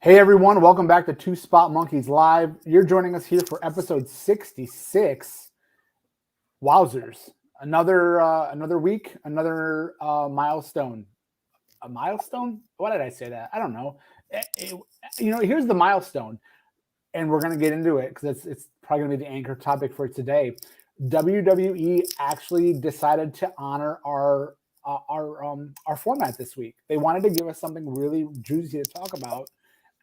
Hey everyone, welcome back to Two Spot Monkeys Live. You're joining us here for episode 66. Wowzers. Another week, another milestone. A milestone? Why did I say that? I don't know. Here's the milestone, and we're going to get into it because it's probably going to be the anchor topic for today. WWE actually decided to honor our format this week. They wanted to give us something really juicy to talk about,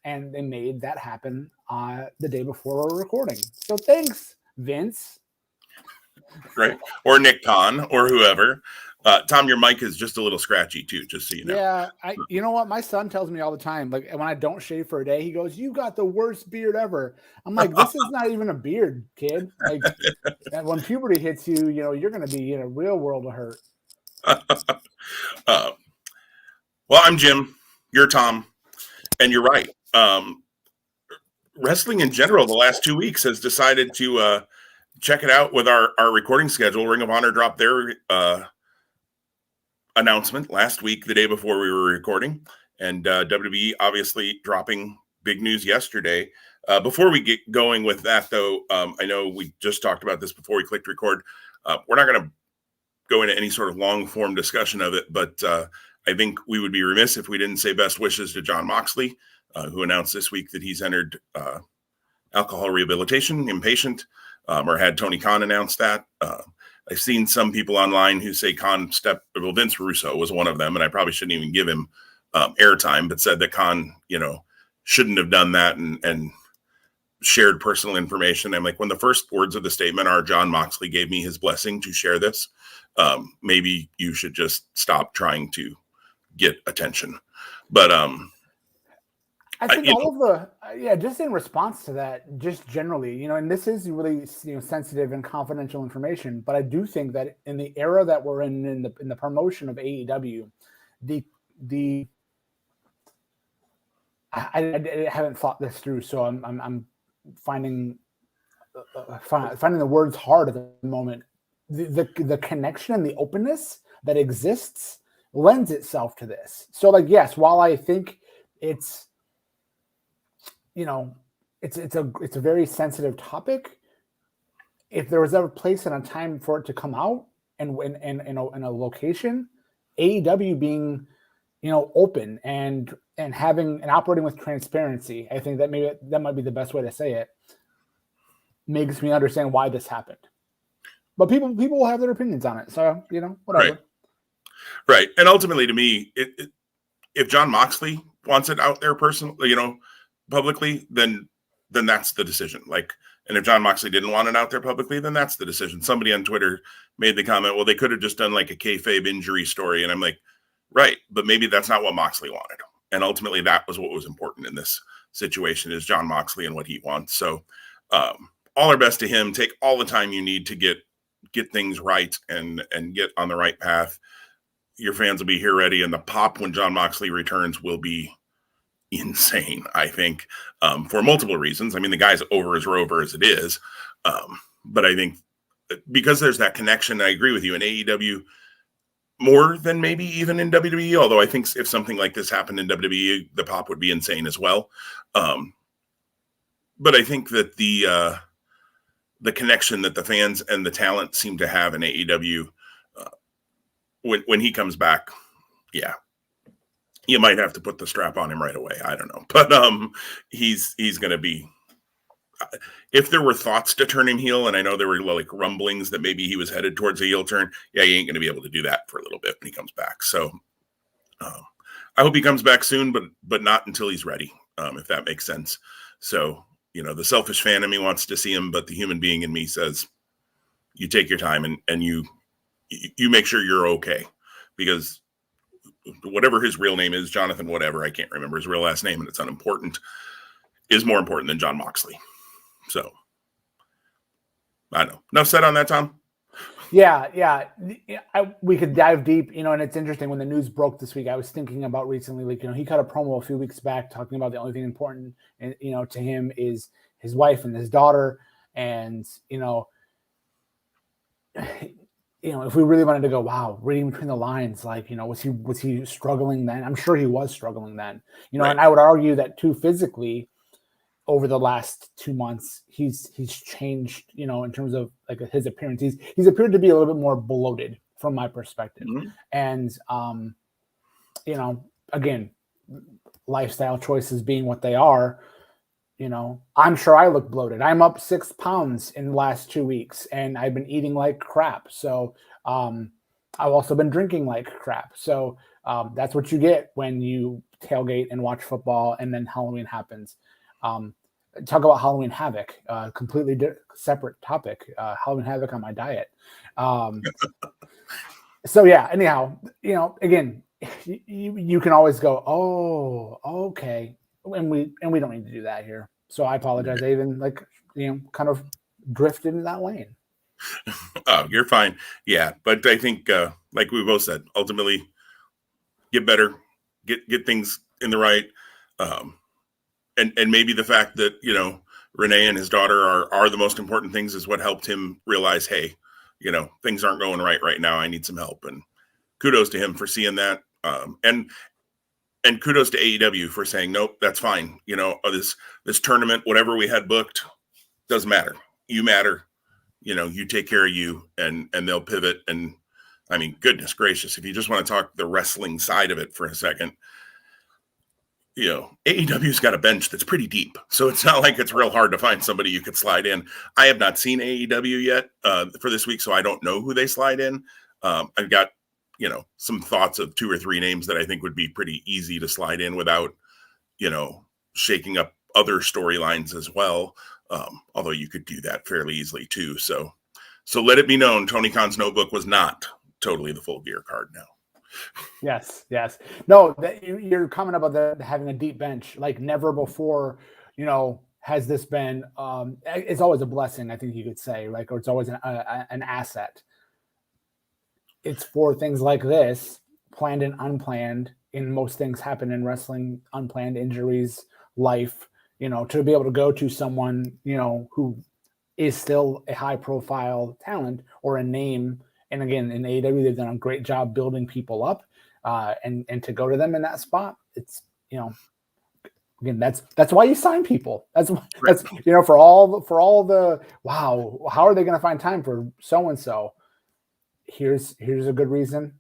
and they made that happen the day before we're recording. So thanks, Vince. Right. Or Nick Khan or whoever. Tom, your mic is just a little scratchy too, just so you know. Yeah, you know what? My son tells me all the time, like when I don't shave for a day, he goes, "You got the worst beard ever." I'm like, this is not even a beard, kid. Like when puberty hits you, you're going to be in a real world of hurt. Well, I'm Jim. You're Tom. And you're right. Wrestling in general, the last 2 weeks has decided to check it out with our recording schedule. Ring of Honor dropped their announcement last week, the day before we were recording. And WWE obviously dropping big news yesterday. Before we get going with that, though, I know we just talked about this before we clicked record. We're not going to go into any sort of long-form discussion of it, but I think we would be remiss if we didn't say best wishes to Jon Moxley, who announced this week that he's entered alcohol rehabilitation, inpatient, or had Tony Khan announce that. I've seen some people online who say Vince Russo was one of them, and I probably shouldn't even give him airtime, but said that Khan, shouldn't have done that and shared personal information. I'm like, when the first words of the statement are Jon Moxley gave me his blessing to share this, maybe you should just stop trying to get attention. But I think just in response to that, just generally, and this is really sensitive and confidential information, but I do think that in the era that we're in the promotion of AEW, I haven't thought this through, so I'm finding the words hard at the moment. The connection and the openness that exists lends itself to this. So, yes, while I think it's a very sensitive topic, if there was ever a place and a time for it to come out and in a location, AEW being open and having and operating with transparency, I think that maybe that might be the best way to say it, makes me understand why this happened. But people will have their opinions on it, so whatever. Right. And ultimately, to me, if Jon Moxley wants it out there personally, publicly, then that's the decision. And if Jon Moxley didn't want it out there publicly, then that's the decision. Somebody on Twitter made the comment, well, they could have just done like a kayfabe injury story. And I'm like, right, but maybe that's not what Moxley wanted. And ultimately, that was what was important in this situation, is Jon Moxley and what he wants. So all our best to him. Take all the time you need to get things right and get on the right path. Your fans will be here ready. And the pop when Jon Moxley returns will be insane, I think, for multiple reasons. I mean, the guy's over as rover as it is. But I think because there's that connection, I agree with you, in AEW more than maybe even in WWE, although I think if something like this happened in WWE, the pop would be insane as well. But I think that the connection that the fans and the talent seem to have in AEW, when he comes back, yeah, you might have to put the strap on him right away. I don't know. But he's going to be, if there were thoughts to turn him heel, and I know there were like rumblings that maybe he was headed towards a heel turn, yeah, he ain't going to be able to do that for a little bit when he comes back. So I hope he comes back soon, but not until he's ready, if that makes sense. So, the selfish fan in me wants to see him, but the human being in me says, you take your time and you make sure you're okay, because whatever his real name is, Jonathan whatever, I can't remember his real last name, and it's unimportant, is more important than Jon Moxley. So, I don't know. Enough said on that, Tom? Yeah. We could dive deep, and it's interesting. When the news broke this week, I was thinking about recently, he cut a promo a few weeks back talking about the only thing important, to him is his wife and his daughter. And, if we really wanted to go, wow, reading between the lines, like, was he struggling then? I'm sure he was struggling then, Right. and I would argue that too, physically over the last 2 months, he's changed, in terms of like his appearance. He's appeared to be a little bit more bloated from my perspective. Mm-hmm. And, again, lifestyle choices being what they are, I'm sure I look bloated. I'm up 6 pounds in the last 2 weeks, and I've been eating like crap. So I've also been drinking like crap. So that's what you get when you tailgate and watch football, and then Halloween happens. Talk about Halloween Havoc, completely separate topic. Halloween Havoc on my diet. So yeah, anyhow, again, you can always go, oh, okay. And we don't need to do that here. So I apologize. I even kind of drifted in that lane. Oh, you're fine. Yeah. But I think, like we both said, ultimately get better, get things in the right. And maybe the fact that, Renee and his daughter are the most important things is what helped him realize, hey, things aren't going right now. I need some help. And kudos to him for seeing that. And kudos to AEW for saying, nope, that's fine. This tournament, whatever we had booked, doesn't matter. You matter. You take care of you, and they'll pivot. And I mean, goodness gracious, if you just want to talk the wrestling side of it for a second, AEW's got a bench that's pretty deep. So it's not like it's real hard to find somebody you could slide in. I have not seen AEW yet for this week, so I don't know who they slide in. I've got, some thoughts of 2 or 3 names that I think would be pretty easy to slide in without, shaking up other storylines as well. Although you could do that fairly easily too. So let it be known, Tony Khan's notebook was not totally the Full Gear card now. Yes. No, you're comment about having a deep bench, like never before, has this been, it's always a blessing, I think you could say, like, or it's always an asset. It's for things like this, planned and unplanned. In most things happen in wrestling, unplanned injuries, life, to be able to go to someone, who is still a high profile talent or a name. And again, in AEW, they've done a great job building people up, and to go to them in that spot, it's, again, that's why you sign people. That's for all the wow, how are they going to find time for so and so? Here's a good reason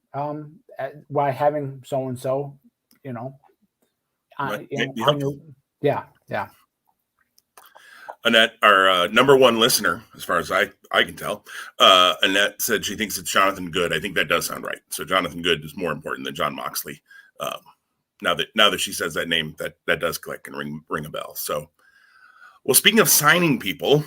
why having so and so, yeah. Annette, our number one listener, as far as I can tell, Annette said she thinks it's Jonathan Good. I think that does sound right. So Jonathan Good is more important than Jon Moxley. Now that she says that name, that does click and ring a bell. So, well, speaking of signing people,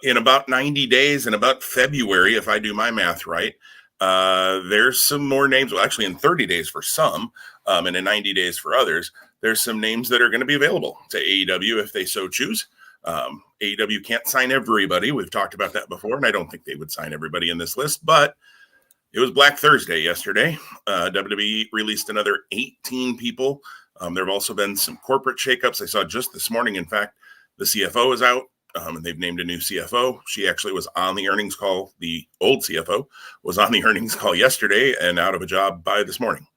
in about 90 days, in about February, if I do my math right, there's some more names. Well, actually, in 30 days for some, and in 90 days for others, there's some names that are going to be available to AEW if they so choose. AEW can't sign everybody. We've talked about that before, and I don't think they would sign everybody in this list, but it was Black Thursday yesterday. WWE released another 18 people. There have also been some corporate shakeups. I saw just this morning, in fact, the CFO is out, and they've named a new CFO. She actually was on the earnings call. The old CFO was on the earnings call yesterday and out of a job by this morning.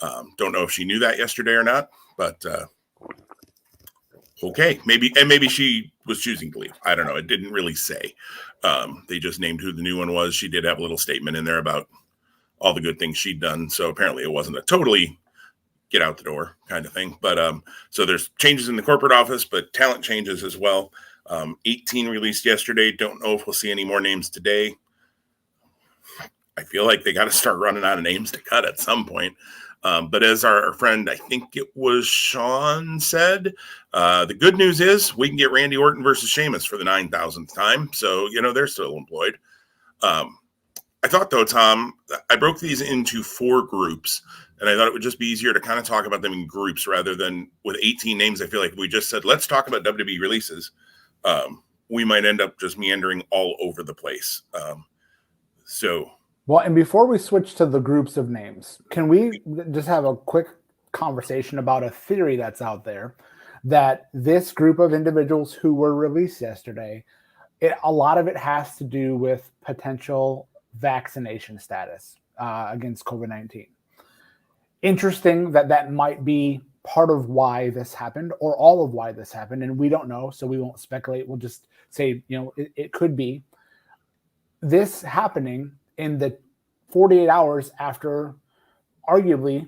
Don't know if she knew that yesterday or not, but okay, maybe she was choosing to leave. I don't know. It didn't really say. They just named who the new one was. She did have a little statement in there about all the good things she'd done. So apparently it wasn't a totally get out the door kind of thing. But so there's changes in the corporate office, but talent changes as well. 18 released yesterday. Don't know if we'll see any more names today. I feel like they got to start running out of names to cut at some point. But as our friend, I think it was Sean, said, the good news is we can get Randy Orton versus Sheamus for the 9,000th time. So, they're still employed. I thought, though, Tom, I broke these into 4 groups, and I thought it would just be easier to kind of talk about them in groups rather than with 18 names. I feel like if we just said, let's talk about WWE releases, we might end up just meandering all over the place. Well, and before we switch to the groups of names, can we just have a quick conversation about a theory that's out there that this group of individuals who were released yesterday, a lot of it has to do with potential vaccination status against COVID-19. Interesting that might be part of why this happened or all of why this happened. And we don't know, so we won't speculate. We'll just say, it could be this happening in the 48 hours after arguably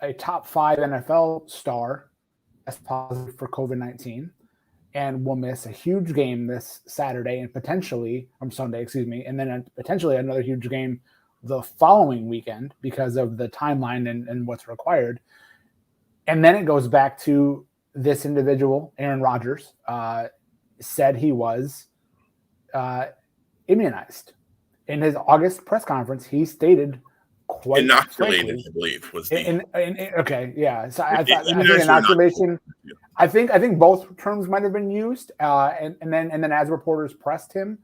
a top 5 NFL star is positive for COVID-19 and will miss a huge game this Saturday and Sunday, and then potentially another huge game the following weekend because of the timeline and what's required. And then it goes back to this individual, Aaron Rodgers, said he was immunized. In his August press conference, he stated quite inoculated, frankly, I believe, was the okay, yeah. So I think immunized or inoculation. Yeah. I think both terms might have been used, and then as reporters pressed him,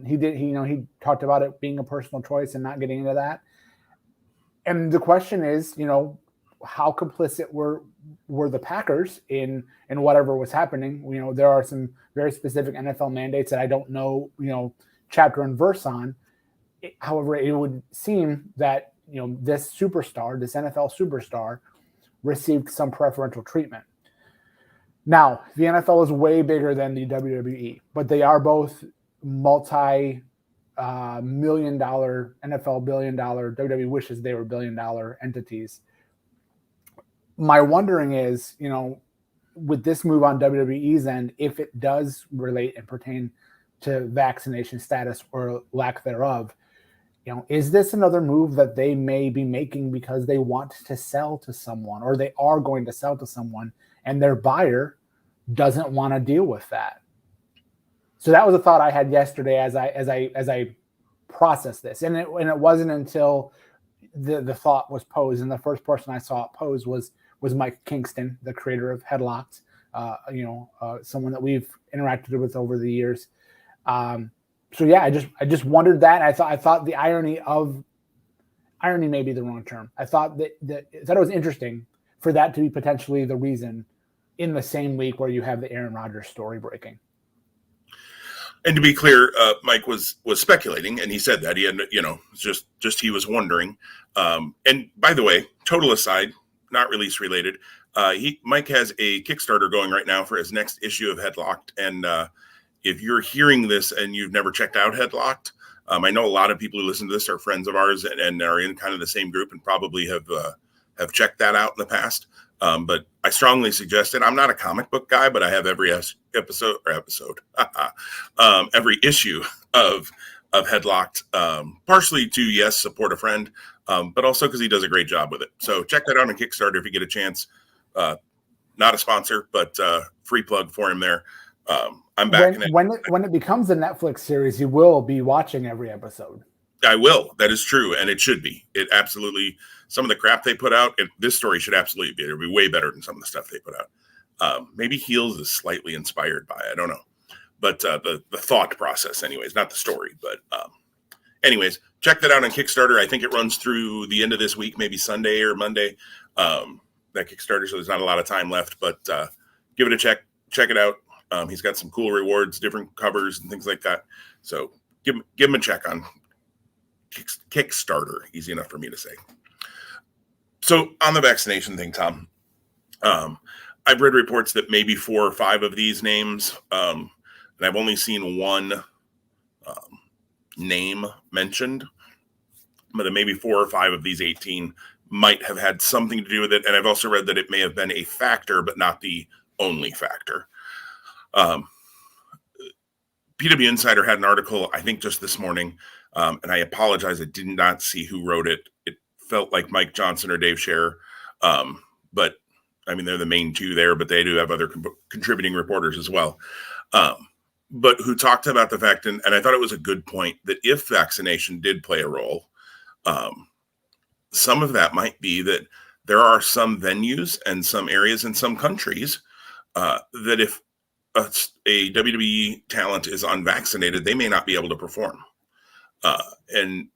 he talked about it being a personal choice and not getting into that. And the question is, how complicit were the Packers in whatever was happening? There are some very specific NFL mandates that I don't know, chapter and verse on. However, it would seem that this NFL superstar, received some preferential treatment. Now, the NFL is way bigger than the WWE, but they are both multi-million-dollar NFL billion-dollar. WWE wishes they were billion-dollar entities. My wondering is, with this move on WWE's end, if it does relate and pertain to vaccination status or lack thereof, is this another move that they may be making because they want to sell to someone, or they are going to sell to someone, and their buyer doesn't want to deal with that? So that was a thought I had yesterday as I processed this, and it wasn't until the thought was posed, and the first person I saw it posed was Mike Kingston, the creator of Headlocked, someone that we've interacted with over the years. So yeah, I just wondered that. I thought the irony may be the wrong term. I thought it was interesting for that to be potentially the reason in the same week where you have the Aaron Rodgers story breaking. And to be clear, Mike was speculating, and he said that he had, just he was wondering. And by the way, total aside, not release related, Mike has a Kickstarter going right now for his next issue of Headlocked, and if you're hearing this and you've never checked out Headlocked, I know a lot of people who listen to this are friends of ours and are in kind of the same group and probably have checked that out in the past. But I strongly suggest it. I'm not a comic book guy, but I have every every issue of Headlocked, partially to, support a friend, but also because he does a great job with it. So check that out on Kickstarter if you get a chance. Not a sponsor, but free plug for him there. I'm back. When it becomes a Netflix series, you will be watching every episode. I will. That is true, and it should be. It absolutely. Some of the crap they put out, this story should absolutely be. It'll be way better than some of the stuff they put out. Maybe Heels is slightly inspired by. I don't know, but the thought process, anyways, not the story. But anyways, check that out on Kickstarter. I think it runs through the end of this week, maybe Sunday or Monday. That Kickstarter, so there's not a lot of time left. But give it a check. Check it out. He's got some cool rewards, different covers and things like that. So give him a check on Kickstarter. Easy enough for me to say. So on the vaccination thing, Tom, I've read reports that maybe 4 or 5 of these names, and I've only seen one name mentioned, but maybe 4 or 5 of these 18 might have had something to do with it. And I've also read that it may have been a factor, but not the only factor. PW Insider had an article, I think just this morning, and I apologize, I did not see who wrote it. It felt like Mike Johnson or Dave Scherer, but I mean, they're the main two there, but they do have other contributing reporters as well. But who talked about the fact, and I thought it was a good point, that if vaccination did play a role, some of that might be that there are some venues and some areas in some countries that if a WWE talent is unvaccinated, they may not be able to perform. And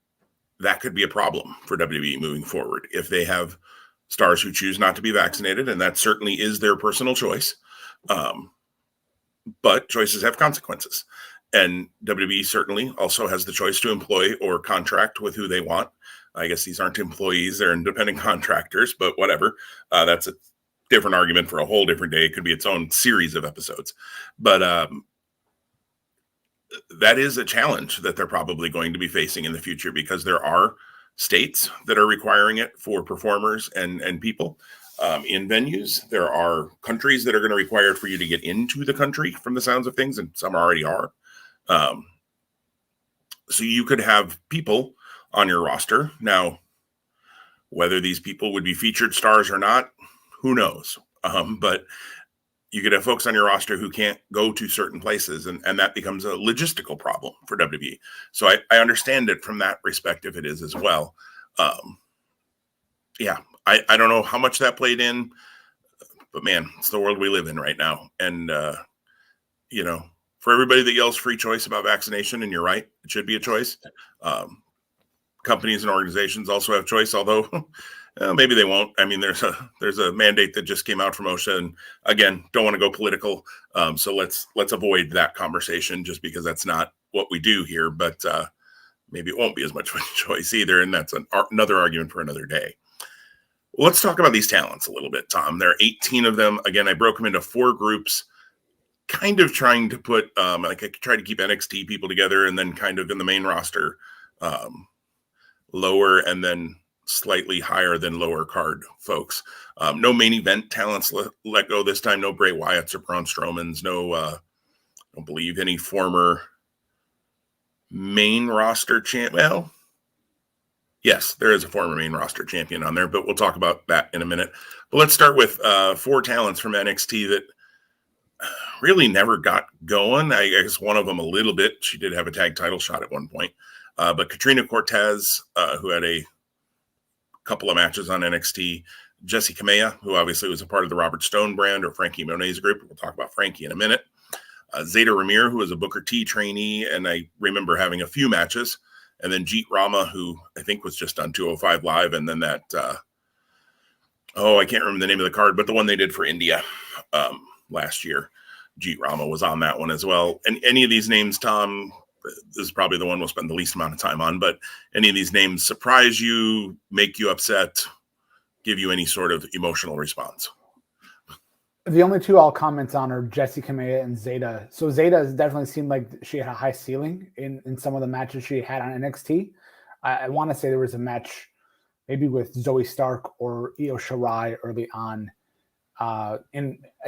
that could be a problem for WWE moving forward if they have stars who choose not to be vaccinated, and that certainly is their personal choice. But choices have consequences. And WWE certainly also has the choice to employ or contract with who they want. I guess these aren't employees, they're independent contractors, but whatever. That's a different argument for a whole different day. It could be its own series of episodes. But that is a challenge that they're probably going to be facing in the future, because there are states that are requiring it for performers and people in venues. There are countries that are going to require it for you to get into the country, from the sounds of things, and some already are. So you could have people on your roster. Now, whether these people would be featured stars or not, who knows? But you could have folks on your roster who can't go to certain places, and that becomes a logistical problem for WWE. So I understand it from that perspective. It is as well. Yeah, I don't know how much that played in, but man, it's the world we live in right now. And, for everybody that yells free choice about vaccination, and you're right, it should be a choice. Companies and organizations also have choice, although maybe they won't. I mean, there's a mandate that just came out from OSHA, and again, don't want to go political. So let's avoid that conversation, just because that's not what we do here. But maybe it won't be as much of a choice either, and that's another argument for another day. Let's talk about these talents a little bit, Tom. There are 18 of them. Again, I broke them into 4 groups, kind of trying to put, I tried to keep NXT people together, and then kind of in the main roster, lower and then slightly higher than lower card folks. No main event talents let go this time. No Bray Wyatts or Braun Strowmans. No, I don't believe any former main roster champ. Well, yes, there is a former main roster champion on there, but we'll talk about that in a minute. But let's start with 4 talents from NXT that really never got going. I guess one of them a little bit. She did have a tag title shot at one point. But Katrina Cortez, who had a couple of matches on NXT. Jessie Kamea, who obviously was a part of the Robert Stone brand, or Frankie Monet's group. We'll talk about Frankie in a minute. Zeta Ramir, who was a Booker T trainee, and I remember having a few matches. And then Jeet Rama, who I think was just on 205 Live. And then that, I can't remember the name of the card, but the one they did for India last year. Jeet Rama was on that one as well. And any of these names, Tom, this is probably the one we'll spend the least amount of time on, but any of these names surprise you, make you upset, give you any sort of emotional response? The only 2 I'll comment on are Jessie Kamea and Zeta. So Zeta has definitely seemed like she had a high ceiling in some of the matches she had on NXT. I want to say there was a match maybe with Zoe Stark or Io Shirai early on. I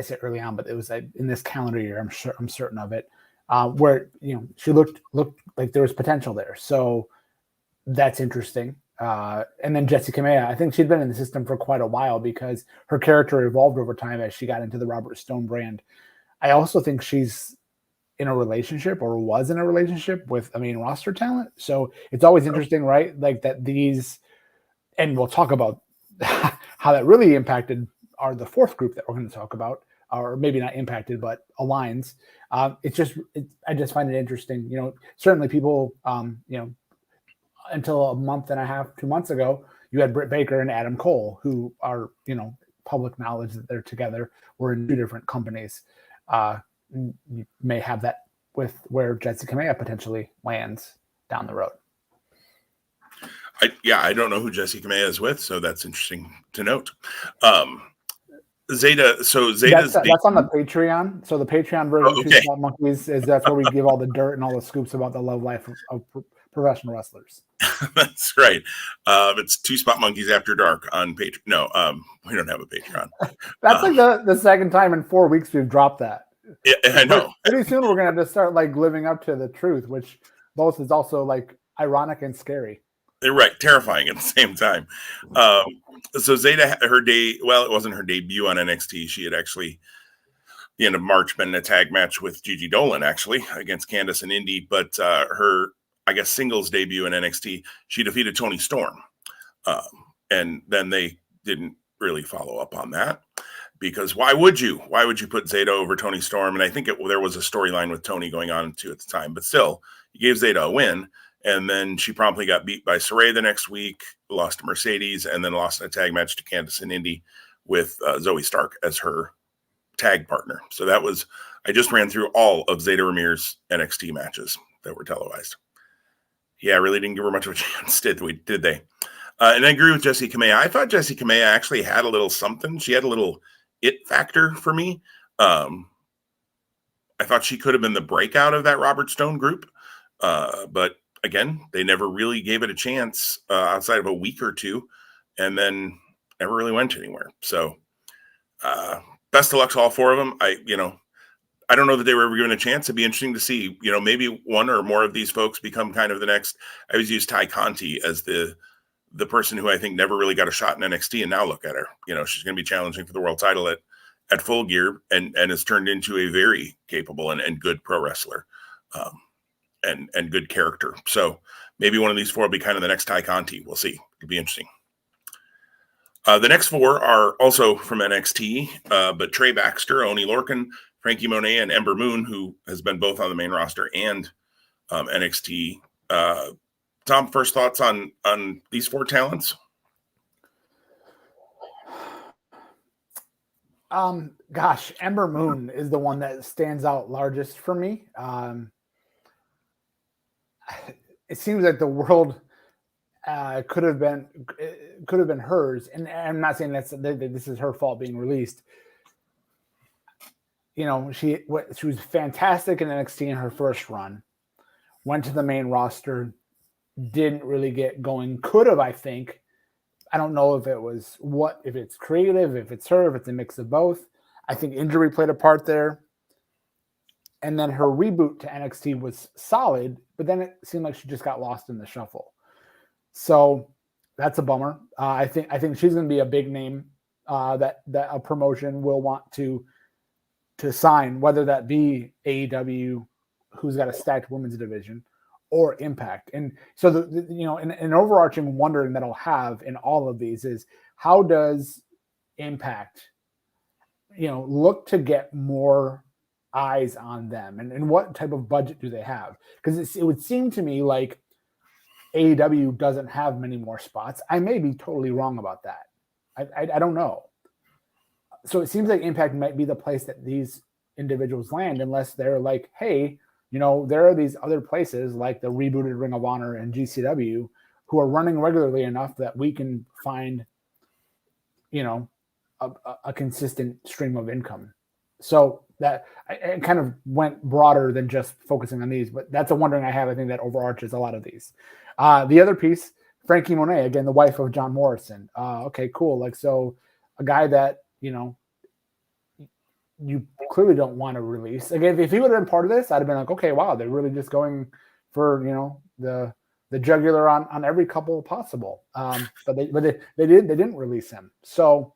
say early on, but it was in this calendar year. I'm certain of it. Where she looked like there was potential there, so that's interesting. And then Jessie Kamea, I think she'd been in the system for quite a while, because her character evolved over time as she got into the Robert Stone brand. I also think she's in a relationship, or was in a relationship, with a main roster talent. So it's always interesting, right? Like that these, and we'll talk about how that really impacted are the 4th group that we're going to talk about, or maybe not impacted, but aligns. I just find it interesting. Certainly people, until a month and a half, 2 months ago, you had Britt Baker and Adam Cole, who are, public knowledge that they're together, were in 2 different companies. You may have that with where Jessie Kamea potentially lands down the road. I don't know who Jessie Kamea is with, so that's interesting to note. Zeta, so Zeta's that's on the Patreon. So the Patreon version of Two Spot Monkeys that's where we give all the dirt and all the scoops about the love life of professional wrestlers. That's right. It's 2 Spot Monkeys After Dark on Patreon. No, we don't have a Patreon. That's like the second time in 4 weeks we've dropped that. Yeah, I know. Pretty soon we're gonna have to start living up to the truth, which both is also ironic and scary. They're right, terrifying at the same time. So Zeta, it wasn't her debut on NXT. She had actually, the end of March, been in a tag match with Gigi Dolan, actually, against Candice and Indy. But her, singles debut in NXT, she defeated Toni Storm. And then they didn't really follow up on that, because why would you? Why would you put Zeta over Toni Storm? And I think there was a storyline with Toni going on too at the time. But still, he gave Zeta a win. And then she promptly got beat by Saray the next week, lost to Mercedes, and then lost in a tag match to Candice and Indy with Zoe Stark as her tag partner. So that was I just ran through all of Zeta Ramirez's NXT matches that were televised. Yeah, I really didn't give her much of a chance, did they? And I agree with Jessie Kamea. I thought Jessie Kamea actually had a little something. She had a little it factor for me. I thought she could have been the breakout of that Robert Stone group. But again, they never really gave it a chance outside of a week or two, and then never really went anywhere. So best of luck to all four of them. I don't know that they were ever given a chance. It'd be interesting to see, maybe one or more of these folks become kind of the next. I always use Ty Conti as the person who I think never really got a shot in NXT, and now look at her. She's going to be challenging for the world title at Full Gear, and has turned into a very capable and good pro wrestler, and good character. So maybe one of these four will be kind of the next Ty Conti. We'll see. It'd be interesting. The next four are also from NXT, but Trey Baxter, Oni Lorcan, Frankie Monet, and Ember Moon, who has been both on the main roster and NXT. Tom, first thoughts on these four talents? Gosh, Ember Moon is the one that stands out largest for me. It seems like the world could have been hers, and I'm not saying that this is her fault being released. She was fantastic in NXT in her first run, went to the main roster, didn't really get going. Could have, I think. I don't know if it's creative, if it's her, if it's a mix of both. I think injury played a part there. And then her reboot to NXT was solid, but then it seemed like she just got lost in the shuffle. So that's a bummer. I think she's going to be a big name that a promotion will want to sign, whether that be AEW, who's got a stacked women's division, or Impact. And so an overarching wondering that I'll have in all of these is, how does Impact look to get more eyes on them, and what type of budget do they have? Because it would seem to me like AEW doesn't have many more spots. I may be totally wrong about that. I don't know. So it seems like Impact might be the place that these individuals land, unless they're like, hey, there are these other places like the rebooted Ring of Honor and GCW who are running regularly enough that we can find, a consistent stream of income. So that it kind of went broader than just focusing on these, but that's a wondering I have. I think that overarches a lot of these. The other piece, Frankie Monet, again, the wife of John Morrison. Okay, cool. Like, so a guy that, you clearly don't want to release. Again, if he would have been part of this, I'd have been like, okay, wow, they're really just going for, the jugular on every couple possible. But they didn't release him. So,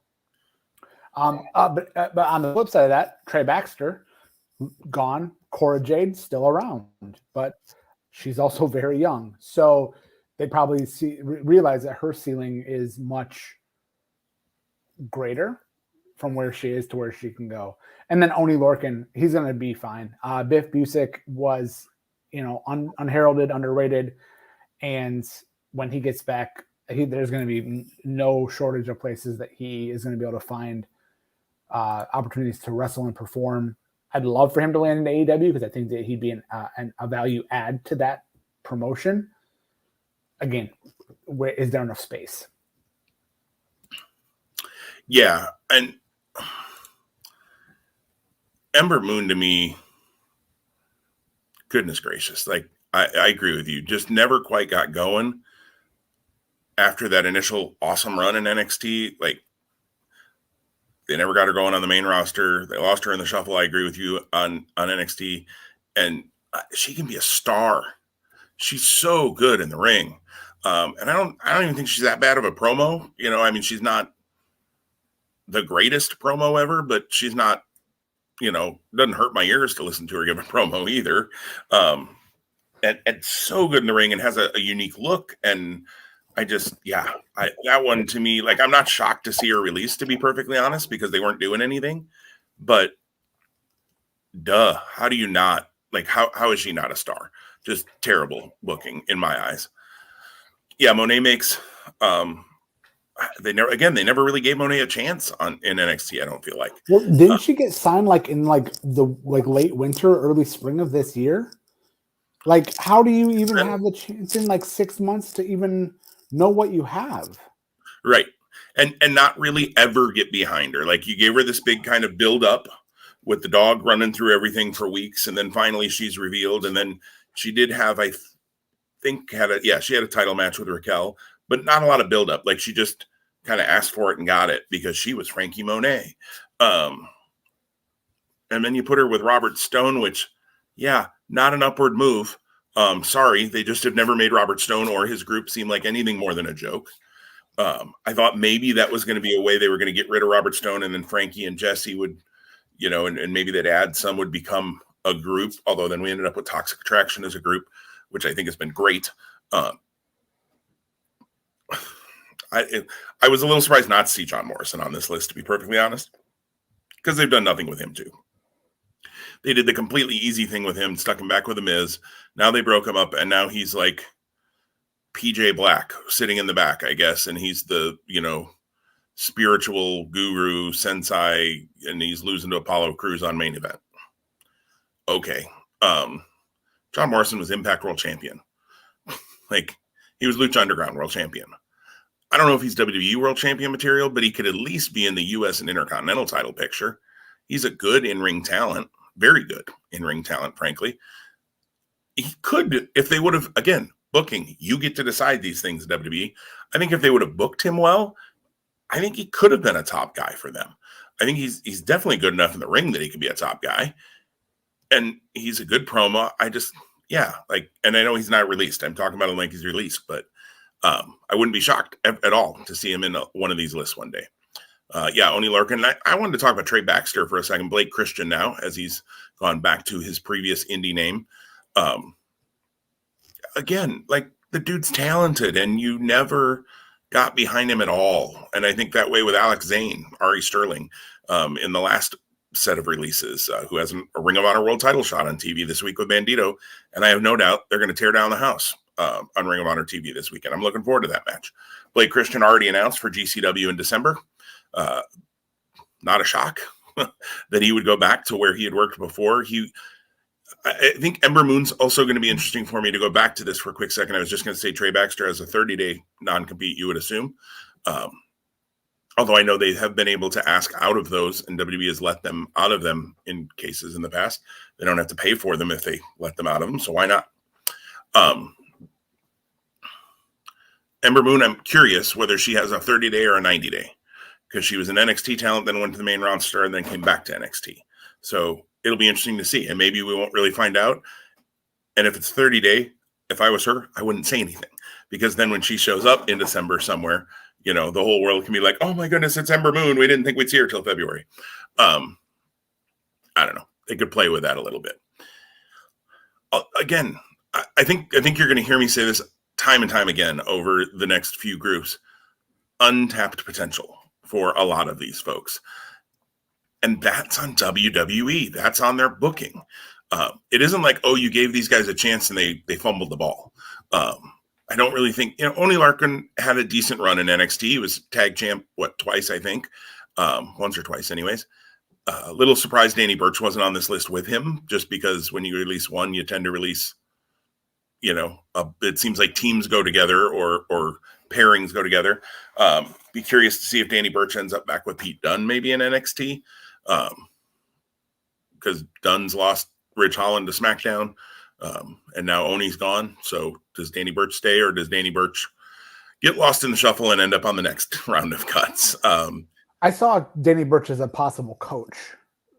but on the flip side of that, Trey Baxter gone, Cora Jade still around, but she's also very young. So they probably realize that her ceiling is much greater from where she is to where she can go. And then Oni Lorcan, he's going to be fine. Biff Busick was, unheralded, underrated. And when he gets back, there's going to be no shortage of places that he is going to be able to find opportunities to wrestle and perform. I'd love for him to land in AEW because I think that he'd be a value add to that promotion. Again, is there enough space? Yeah, and Ember Moon, to me, goodness gracious, like I agree with you, just never quite got going after that initial awesome run in NXT. Like, they never got her going on the main roster. They lost her in the shuffle. I agree with you on NXT, and she can be a star. She's so good in the ring, and I don't even think she's that bad of a promo. She's not the greatest promo ever, but she's not, doesn't hurt my ears to listen to her give a promo either. And so good in the ring and has a unique look. And that one to me, like, I'm not shocked to see her released, to be perfectly honest, because they weren't doing anything, but how do you not, like, how is she not a star? Just terrible booking in my eyes. Yeah. Monet makes, they never really gave Monet a chance in NXT. I don't feel like. Well, didn't she get signed like in like the late winter, early spring of this year? Like, how do you even have the chance in like 6 months to even know what you have? Right. And not really ever get behind her. Like, you gave her this big kind of build up with the dog running through everything for weeks, and then finally she's revealed. And then she did have, I think, she had a title match with Raquel, but not a lot of build up. Like, she just kind of asked for it and got it because she was Frankie Monet. And then you put her with Robert Stone, which, not an upward move. Sorry, they just have never made Robert Stone or his group seem like anything more than a joke. I thought maybe that was going to be a way they were going to get rid of Robert Stone, and then Frankie and Jesse would, and maybe they'd add some would become a group. Although then we ended up with Toxic Attraction as a group, which I think has been great. I was a little surprised not to see John Morrison on this list, to be perfectly honest, because they've done nothing with him too. They did the completely easy thing with him, stuck him back with The Miz. Now they broke him up, and now he's like PJ Black sitting in the back, I guess, and he's the spiritual guru sensei, and he's losing to Apollo Crews on Main Event. Okay. John Morrison was Impact World Champion. Like, he was Lucha Underground World Champion. I don't know if he's WWE World Champion material, but he could at least be in the US and Intercontinental title picture. He's a good in-ring talent, very good in-ring talent, frankly. He could, if they would have, again, booking, you get to decide these things, WWE. I think if they would have booked him well, I think he could have been a top guy for them. I think he's definitely good enough in the ring that he could be a top guy. And he's a good promo. And I know he's not released. I'm talking about him like he's released, but I wouldn't be shocked at all to see him in one of these lists one day. Oni Larkin. I wanted to talk about Trey Baxter for a second. Blake Christian now, as he's gone back to his previous indie name. Again, like, the dude's talented, and you never got behind him at all. And I think that way with Alex Zane, Ari Sterling, in the last set of releases, who has a Ring of Honor world title shot on TV this week with Bandito. And I have no doubt they're going to tear down the house on Ring of Honor TV this weekend. I'm looking forward to that match. Blake Christian already announced for GCW in December. Not a shock that he would go back to where he had worked before. I think Ember Moon's also going to be interesting for me to go back to this for a quick second. I was just going to say Trey Baxter has a 30-day non-compete, you would assume. Although I know they have been able to ask out of those, and WWE has let them out of them in cases in the past. They don't have to pay for them if they let them out of them, so why not? Ember Moon, I'm curious whether she has a 30-day or a 90-day, because she was an NXT talent, then went to the main roster, and then came back to NXT. So it'll be interesting to see, and maybe we won't really find out. And if it's 30-day, if I was her, I wouldn't say anything, because then when she shows up in December somewhere, the whole world can be like, oh my goodness, it's Ember Moon. We didn't think we'd see her till February. I don't know. They could play with that a little bit. Again, I think you're going to hear me say this time and time again over the next few groups. Untapped potential for a lot of these folks. And that's on WWE. That's on their booking. It isn't like, oh, you gave these guys a chance and they fumbled the ball. I don't really think, Oni Larkin had a decent run in NXT. He was tag champ, twice, I think. Once or twice anyways. A little surprised Danny Burch wasn't on this list with him, just because when you release one, you tend to release, it seems like teams go together or pairings go together. Be curious to see if Danny Burch ends up back with Pete Dunne maybe in NXT. Because Dunn's lost Ridge Holland to SmackDown, and now Oni's gone. So does Danny Burch stay, or does Danny Burch get lost in the shuffle and end up on the next round of cuts? I saw Danny Burch as a possible coach.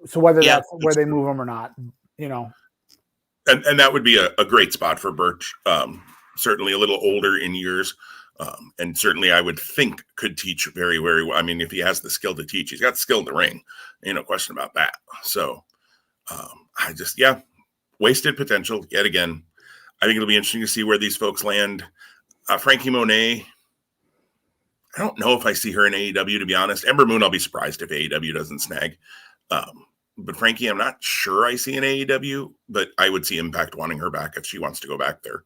So whether that's where they move him or not, And that would be a great spot for Burch. Certainly a little older in years. And certainly I would think could teach very, very well. I mean, if he has the skill to teach, he's got the skill in the ring. Ain't no question about that. So wasted potential yet again. I think it'll be interesting to see where these folks land. Frankie Monet, I don't know if I see her in AEW, to be honest. Ember Moon, I'll be surprised if AEW doesn't snag. But Frankie, I'm not sure I see in AEW, but I would see Impact wanting her back if she wants to go back there.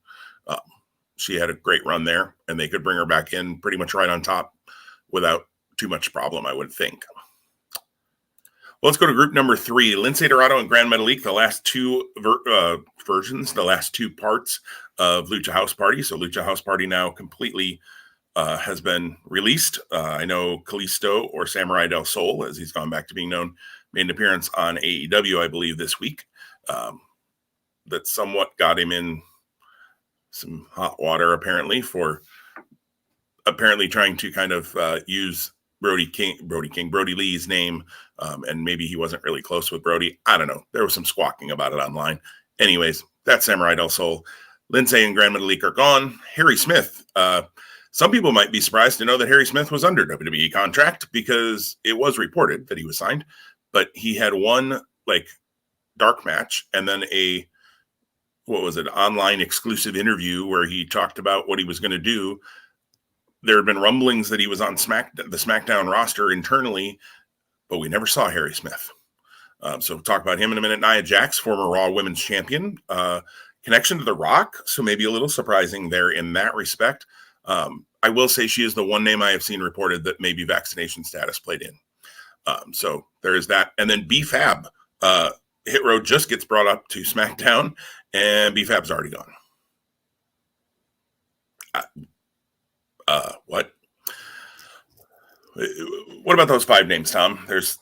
She had a great run there, and they could bring her back in pretty much right on top without too much problem, I would think. Well, let's go to group number 3. Lince Dorado and Gran Metalik, the last two versions, the last two parts of Lucha House Party. So Lucha House Party now completely has been released. I know Kalisto, or Samurai del Sol, as he's gone back to being known, made an appearance on AEW, I believe, this week. That somewhat got him in some hot water, apparently, for trying to kind of use Brody Lee's name, and maybe he wasn't really close with Brody. I don't know. There was some squawking about it online. Anyways, that's Samurai del Sol. Lince and Gran Metalik are gone. Harry Smith. Some people might be surprised to know that Harry Smith was under WWE contract, because it was reported that he was signed, but he had one dark match and then online exclusive interview where he talked about what he was going to do. There had been rumblings that he was on the SmackDown roster internally, but we never saw Harry Smith. So we'll talk about him in a minute. Nia Jax, former Raw Women's Champion, connection to The Rock, so maybe a little surprising there in that respect. I will say she is the one name I have seen reported that maybe vaccination status played in. So there is that. And then B-Fab, Hit Row just gets brought up to SmackDown, and B-Fab's already gone. What? What about those 5 names, Tom? There's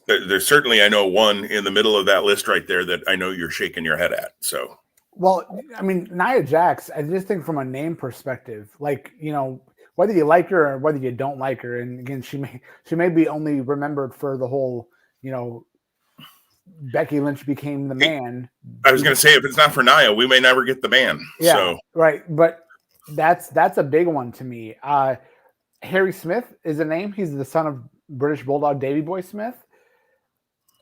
certainly, I know, one in the middle of that list right there that I know you're shaking your head at. So, well, I mean, Nia Jax, I just think from a name perspective, whether you like her or whether you don't like her, and again, she may be only remembered for the whole, Becky Lynch became the man. I was going to say, if it's not for Nia, we may never get the man. Yeah, so. Right. But that's a big one to me. Harry Smith is a name. He's the son of British Bulldog Davey Boy Smith.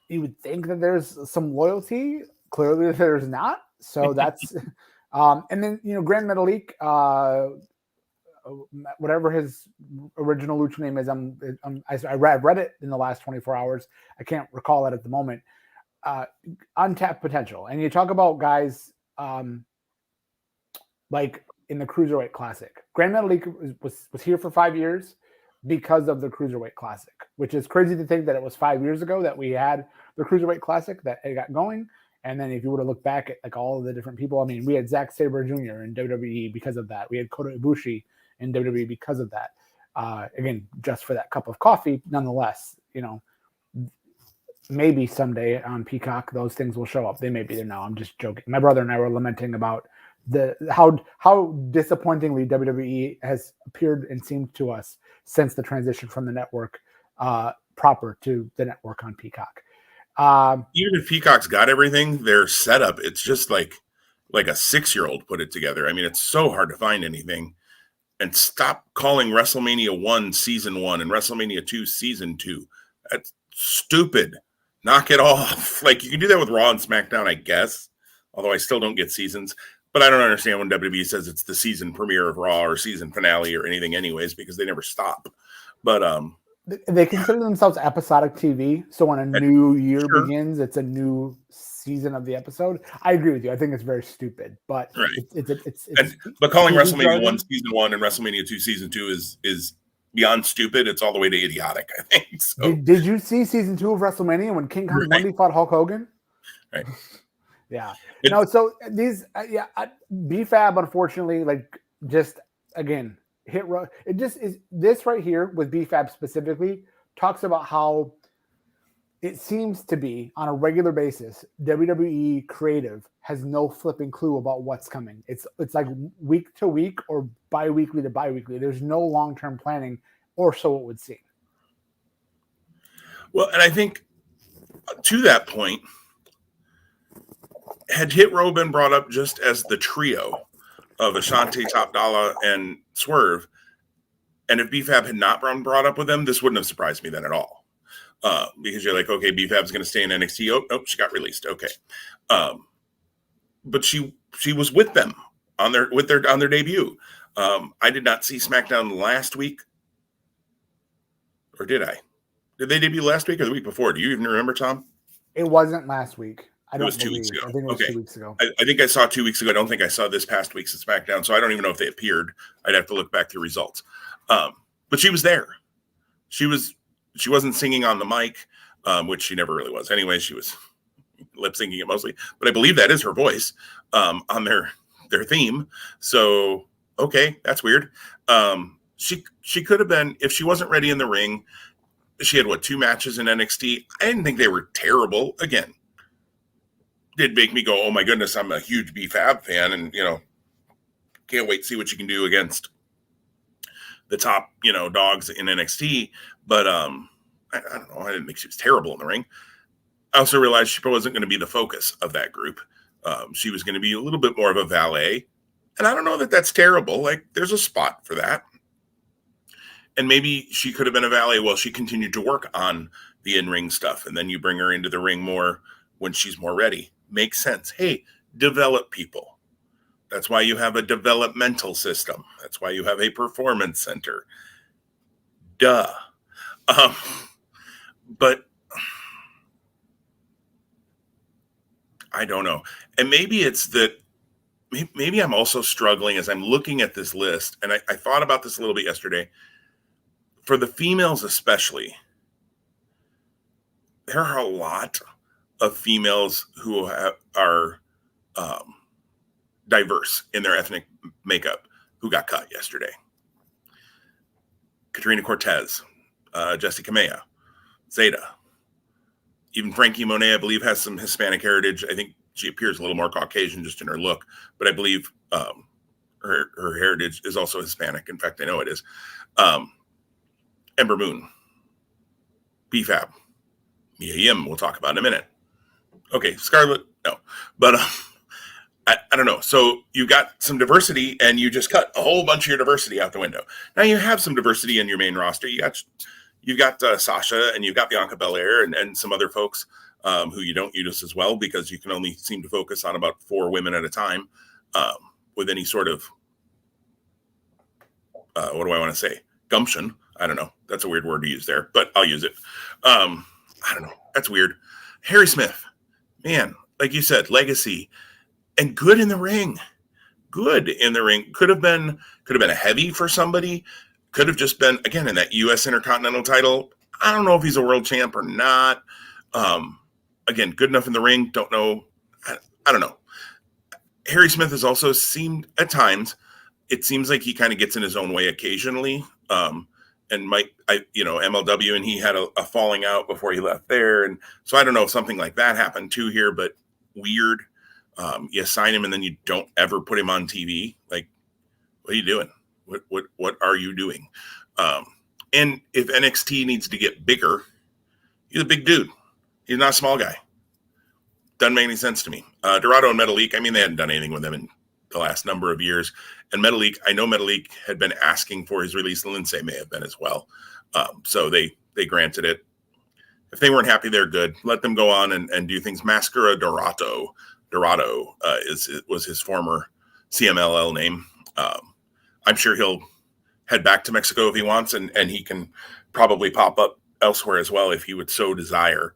You would think that there's some loyalty. Clearly, there's not. So that's, and then Gran Metalik, whatever his original lucha name is. I read it in the last 24 hours. I can't recall it at the moment. Untapped potential, and you talk about guys like in the Cruiserweight Classic. Gran Metalik was here for 5 years because of the Cruiserweight Classic, which is crazy to think that it was 5 years ago that we had the Cruiserweight Classic, that it got going. And then if you were to look back at all of the different people, I mean, we had Zack Sabre Jr. in WWE because of that. We had Kota Ibushi in WWE because of that. Again, just for that cup of coffee, nonetheless, maybe someday on Peacock, those things will show up. They may be there now. I'm just joking. My brother and I were lamenting about how disappointingly WWE has appeared and seemed to us since the transition from the network proper to the network on Peacock. Even if Peacock's got everything, their setup, it's just like a 6-year-old put it together. I mean, it's so hard to find anything. And stop calling WrestleMania 1 Season 1 and WrestleMania 2 Season 2. That's stupid. Knock it off. You can do that with Raw and SmackDown, I guess. Although I still don't get seasons. But I don't understand when WWE says it's the season premiere of Raw or season finale or anything anyways, because they never stop. But they consider themselves episodic TV. So when a new year begins, it's a new season of the episode. I agree with you. I think it's very stupid, but right. But calling WrestleMania 1 Season 1 and WrestleMania 2 Season 2 is beyond stupid. It's all the way to idiotic, I think. So. Did you see Season 2 of WrestleMania when King Kong Bundy fought Hulk Hogan? Right. Yeah. So these, B-Fab, unfortunately, just again, Hit Row. It just is this right here with B-Fab specifically talks about how it seems to be on a regular basis, WWE creative has no flipping clue about what's coming. It's like week to week or bi-weekly to bi-weekly. There's no long-term planning, or so it would seem. Well, and I think to that point, had Hit Row been brought up just as the trio of Ashanti, Top Dollar, and Swerve, and if B-Fab had not been brought up with them, this wouldn't have surprised me then at all. Because you're like, okay, B-Fab's going to stay in NXT. Oh, nope, she got released. Okay. But she was with them on their debut. I did not see SmackDown last week. Or did I? Did they debut last week or the week before? Do you even remember, Tom? It wasn't last week. It was 2 weeks ago. I think it was 2 weeks ago. I think I saw 2 weeks ago. I don't think I saw this past week's at SmackDown, so I don't even know if they appeared. I'd have to look back through results. But she was there. she wasn't singing on the mic, which she never really was. Anyway, she was lip syncing it mostly, but I believe that is her voice on their theme. So okay, that's weird. She could have been, if she wasn't ready in the ring. She had 2 matches in NXT. I didn't think they were terrible. Again, did make me go, oh my goodness, I'm a huge B-Fab fan, and can't wait to see what you can do against the top dogs in NXT. But I don't know. I didn't think she was terrible in the ring. I also realized she wasn't going to be the focus of that group. She was going to be a little bit more of a valet, and I don't know that that's terrible. Like, there's a spot for that. And maybe she could have been a valet while she continued to work on the in-ring stuff. And then you bring her into the ring more when she's more ready. Makes sense. Hey, develop people. That's why you have a developmental system. That's why you have a performance center. Duh. But I don't know. And maybe it's that maybe I'm also struggling as I'm looking at this list. And I thought about this a little bit yesterday. For the females especially, there are a lot of females who are diverse in their ethnic makeup who got cut yesterday. Katrina Cortez, Jessie Kamea, Zeta. Even Frankie Monet, I believe, has some Hispanic heritage. I think she appears a little more Caucasian just in her look, but I believe her heritage is also Hispanic. In fact, I know it is. Ember Moon, B-Fab, Mia Yim, we'll talk about in a minute. Okay, Scarlett, no. But I don't know. So you got some diversity, and you just cut a whole bunch of your diversity out the window. Now you have some diversity in your main roster. You've got Sasha, and you've got Bianca Belair, and some other folks who you don't use as well, because you can only seem to focus on about 4 women at a time with any sort of, what do I want to say, gumption. I don't know. That's a weird word to use there, but I'll use it. I don't know. That's weird. Harry Smith, man, like you said, legacy and good in the ring. Good in the ring. Could have been a heavy for somebody. Could have just been, again, in that U.S. Intercontinental title. I don't know if he's a world champ or not. Again, good enough in the ring. Don't know. I don't know. Harry Smith has also seemed at times, it seems like he kind of gets in his own way occasionally. And MLW, and he had a falling out before he left there. And so I don't know if something like that happened too here, but weird. You sign him and then you don't ever put him on TV. Like, what are you doing? What are you doing? And if NXT needs to get bigger, he's a big dude. He's not a small guy. Doesn't make any sense to me. Dorado and Metalik, I mean, they hadn't done anything with him in the last number of years. And Metalik, I know Metalik had been asking for his release. Lindsay may have been as well. So they granted it. If they weren't happy, they're good. Let them go on and do things. Mascara Dorado was his former CMLL name. I'm sure he'll head back to Mexico if he wants, and he can probably pop up elsewhere as well if he would so desire.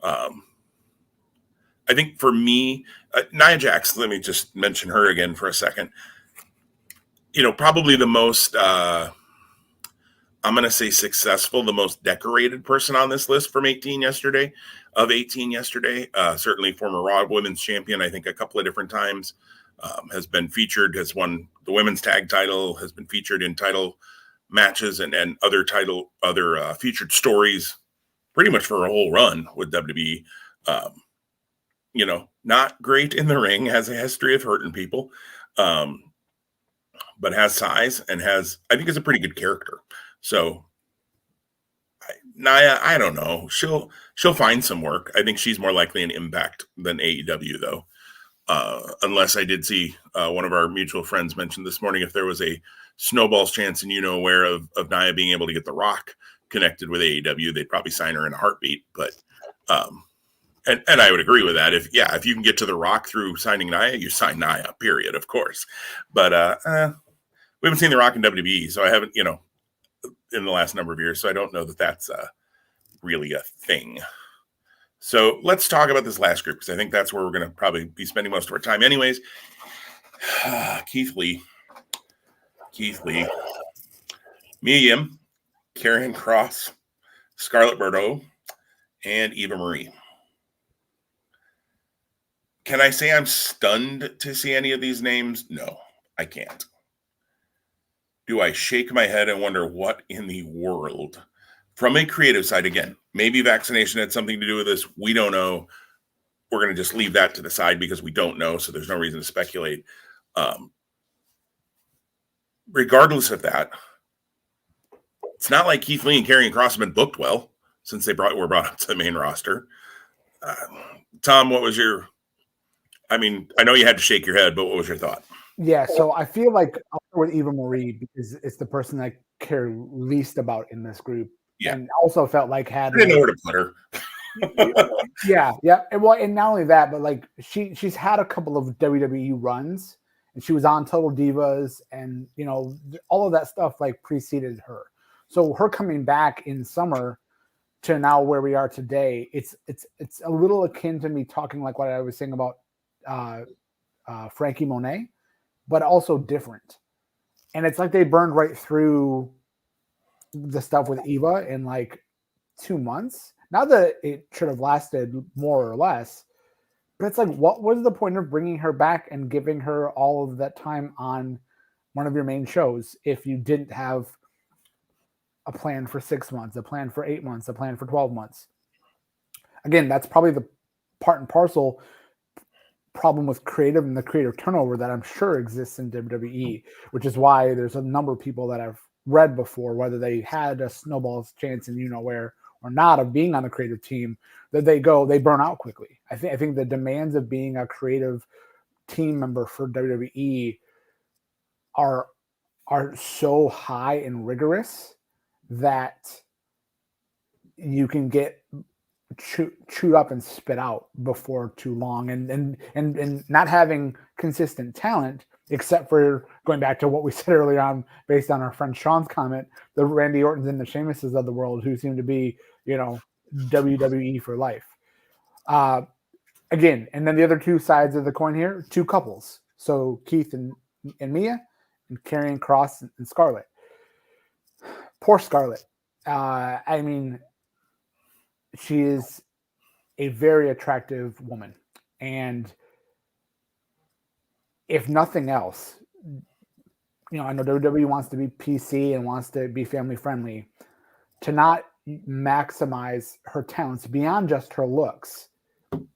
I think for me, Nia Jax, let me just mention her again for a second. Probably the most, I'm going to say successful, the most decorated person on this list from 18 yesterday. Certainly former Raw Women's Champion, I think a couple of different times, has been featured, has won the women's tag title, has been featured in title matches and other featured stories pretty much for a whole run with WWE. Not great in the ring, has a history of hurting people, but has size and I think is a pretty good character. So Nia, I don't know. She'll find some work. I think she's more likely an Impact than AEW though. Unless I did see one of our mutual friends mention this morning, if there was a snowball's chance and aware of Nia being able to get The Rock connected with AEW, they'd probably sign her in a heartbeat. But and I would agree with that. If you can get to The Rock through signing Nia, you sign Nia, period, of course. But we haven't seen The Rock in WWE, so I haven't, in the last number of years, so I don't know that that's really a thing. So let's talk about this last group, because I think that's where we're going to probably be spending most of our time anyways. Keith Lee. Mia Yim. Karrion Kross, Scarlett Bordeaux, and Eva Marie. Can I say I'm stunned to see any of these names? No, I can't. Do I shake my head and wonder what in the world? From a creative side, again, maybe vaccination had something to do with this. We don't know. We're going to just leave that to the side because we don't know, so there's no reason to speculate. Regardless of that, it's not like Keith Lee and Karrion Kross have been booked well since were brought up to the main roster. Tom, what was your? I mean, I know you had to shake your head, but what was your thought? Yeah, so I feel like I'll go with Eva Marie because it's the person I care least about in this group. Yeah. And also felt like I didn't know where to put her. yeah. And not only that, but like she's had a couple of WWE runs, and she was on Total Divas, and all of that stuff like preceded her. So her coming back in summer to now where we are today, it's a little akin to me talking like what I was saying about Frankie Monet, but also different. And it's like they burned right through the stuff with Eva in like 2 months. Not that it should have lasted more or less, but it's like, what was the point of bringing her back and giving her all of that time on one of your main shows if you didn't have a plan for 6 months, a plan for 8 months, a plan for 12 months? Again, that's probably the part and parcel problem with creative and the creative turnover that I'm sure exists in WWE, which is why there's a number of people that I've read before, whether they had a snowball's chance and where or not of being on the creative team, that they burn out quickly. I think the demands of being a creative team member for WWE are so high and rigorous that you can get chewed up and spit out before too long, and not having consistent talent, except for going back to what we said earlier on based on our friend Sean's comment, the Randy Ortons and the Sheamuses of the world who seem to be WWE for life. Again, and then the other two sides of the coin here, two couples, so Keith and Mia, and Karrion Kross and Scarlett. Poor Scarlett. I mean, she is a very attractive woman. And if nothing else, I know WWE wants to be PC and wants to be family friendly. To not maximize her talents beyond just her looks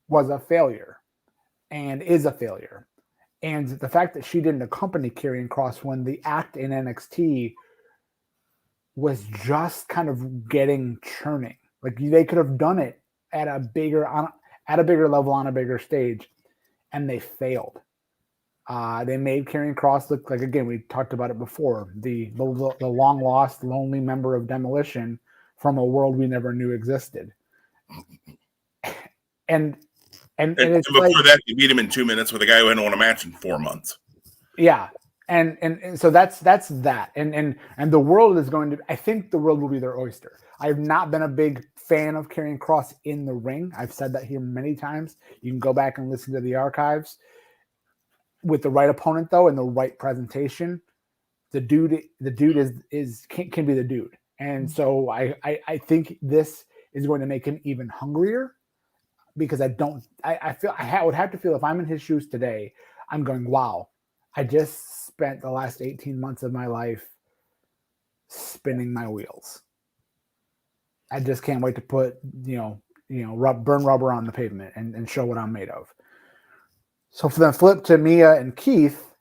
was a failure and is a failure. And the fact that she didn't accompany Karrion Kross when the act in NXT was just kind of getting churning. Like they could have done it at a bigger level on a bigger stage, and they failed. They made Karrion Kross look like, again, we talked about it before, the long lost, lonely member of Demolition from a world we never knew existed. And it's before like, that, you beat him in 2 minutes with a guy who hadn't won a match in 4 months. Yeah. And so that's that. And the world is going to, I think the world will be their oyster. I've not been a big fan of Karrion Kross in the ring. I've said that here many times. You can go back and listen to the archives. With the right opponent though, and the right presentation, the dude can be the dude. And so I think this is going to make him even hungrier, because I would have to feel if I'm in his shoes today, I'm going, wow, I just spent the last 18 months of my life spinning my wheels. I just can't wait to put, burn rubber on the pavement and show what I'm made of. So for the flip to Mia and Keith,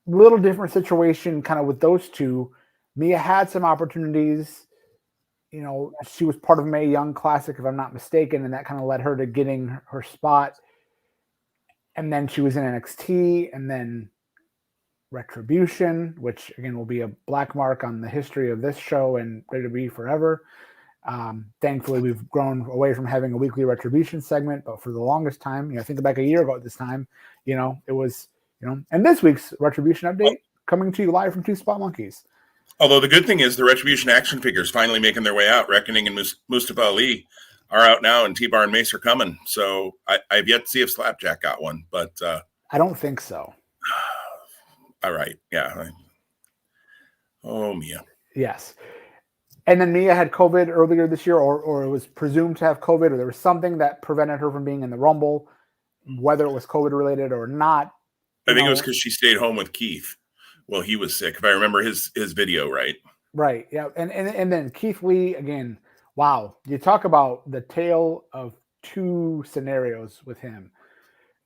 little different situation kind of with those two. Mia had some opportunities. She was part of Mae Young Classic, if I'm not mistaken, and that kind of led her to getting her spot. And then she was in NXT, and then Retribution, which again will be a black mark on the history of this show and WWE forever. Thankfully, we've grown away from having a weekly Retribution segment, but for the longest time, think back a year ago at this time, it was, and this week's Retribution update coming to you live from Two Spot Monkeys. Although the good thing is the Retribution action figures finally making their way out. Reckoning and Mustafa Ali are out now, and T-Bar and Mace are coming. So I've yet to see if Slapjack got one, but I don't think so. All right. Yeah. Oh, Mia. Yes. And then Nia had COVID earlier this year, or it was presumed to have COVID, or there was something that prevented her from being in the Rumble, whether it was COVID related or not. I think it was because she stayed home with Keith while he was sick. If I remember his video right. Right. Yeah. And then Keith Lee again. Wow. You talk about the tale of two scenarios with him.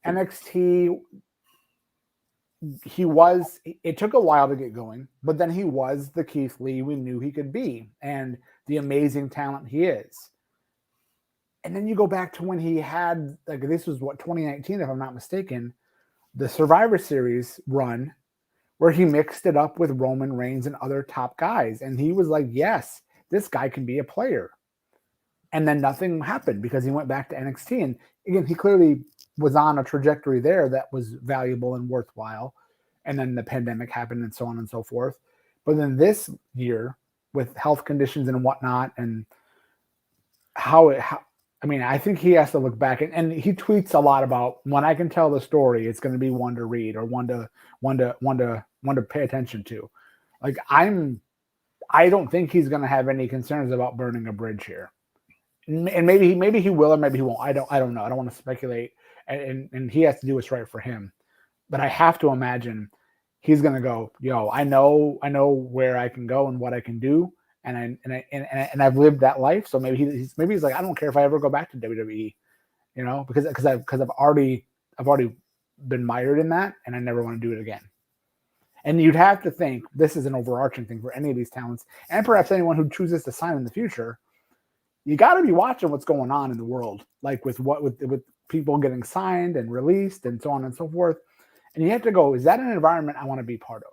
NXT. It took a while to get going, but then he was the Keith Lee we knew he could be and the amazing talent he is. And then you go back to when he had, like, this was 2019, if I'm not mistaken, the Survivor Series run where he mixed it up with Roman Reigns and other top guys. And he was like, yes, this guy can be a player. And then nothing happened because he went back to NXT. And again, he clearly was on a trajectory there that was valuable and worthwhile. And then the pandemic happened and so on and so forth. But then this year with health conditions and whatnot and I think he has to look back and he tweets a lot about when I can tell the story, it's going to be one to read or one to pay attention to. Like I don't think he's going to have any concerns about burning a bridge here. And maybe he will or maybe he won't. I don't know. I don't want to speculate. And he has to do what's right for him. But I have to imagine he's going to go, yo, I know where I can go and what I can do. And I've lived that life. So maybe he's like, I don't care if I ever go back to WWE, because I've already been mired in that and I never want to do it again. And you'd have to think this is an overarching thing for any of these talents and perhaps anyone who chooses to sign in the future. You got to be watching what's going on in the world, like with people getting signed and released and so on and so forth. And you have to go, is that an environment I want to be part of?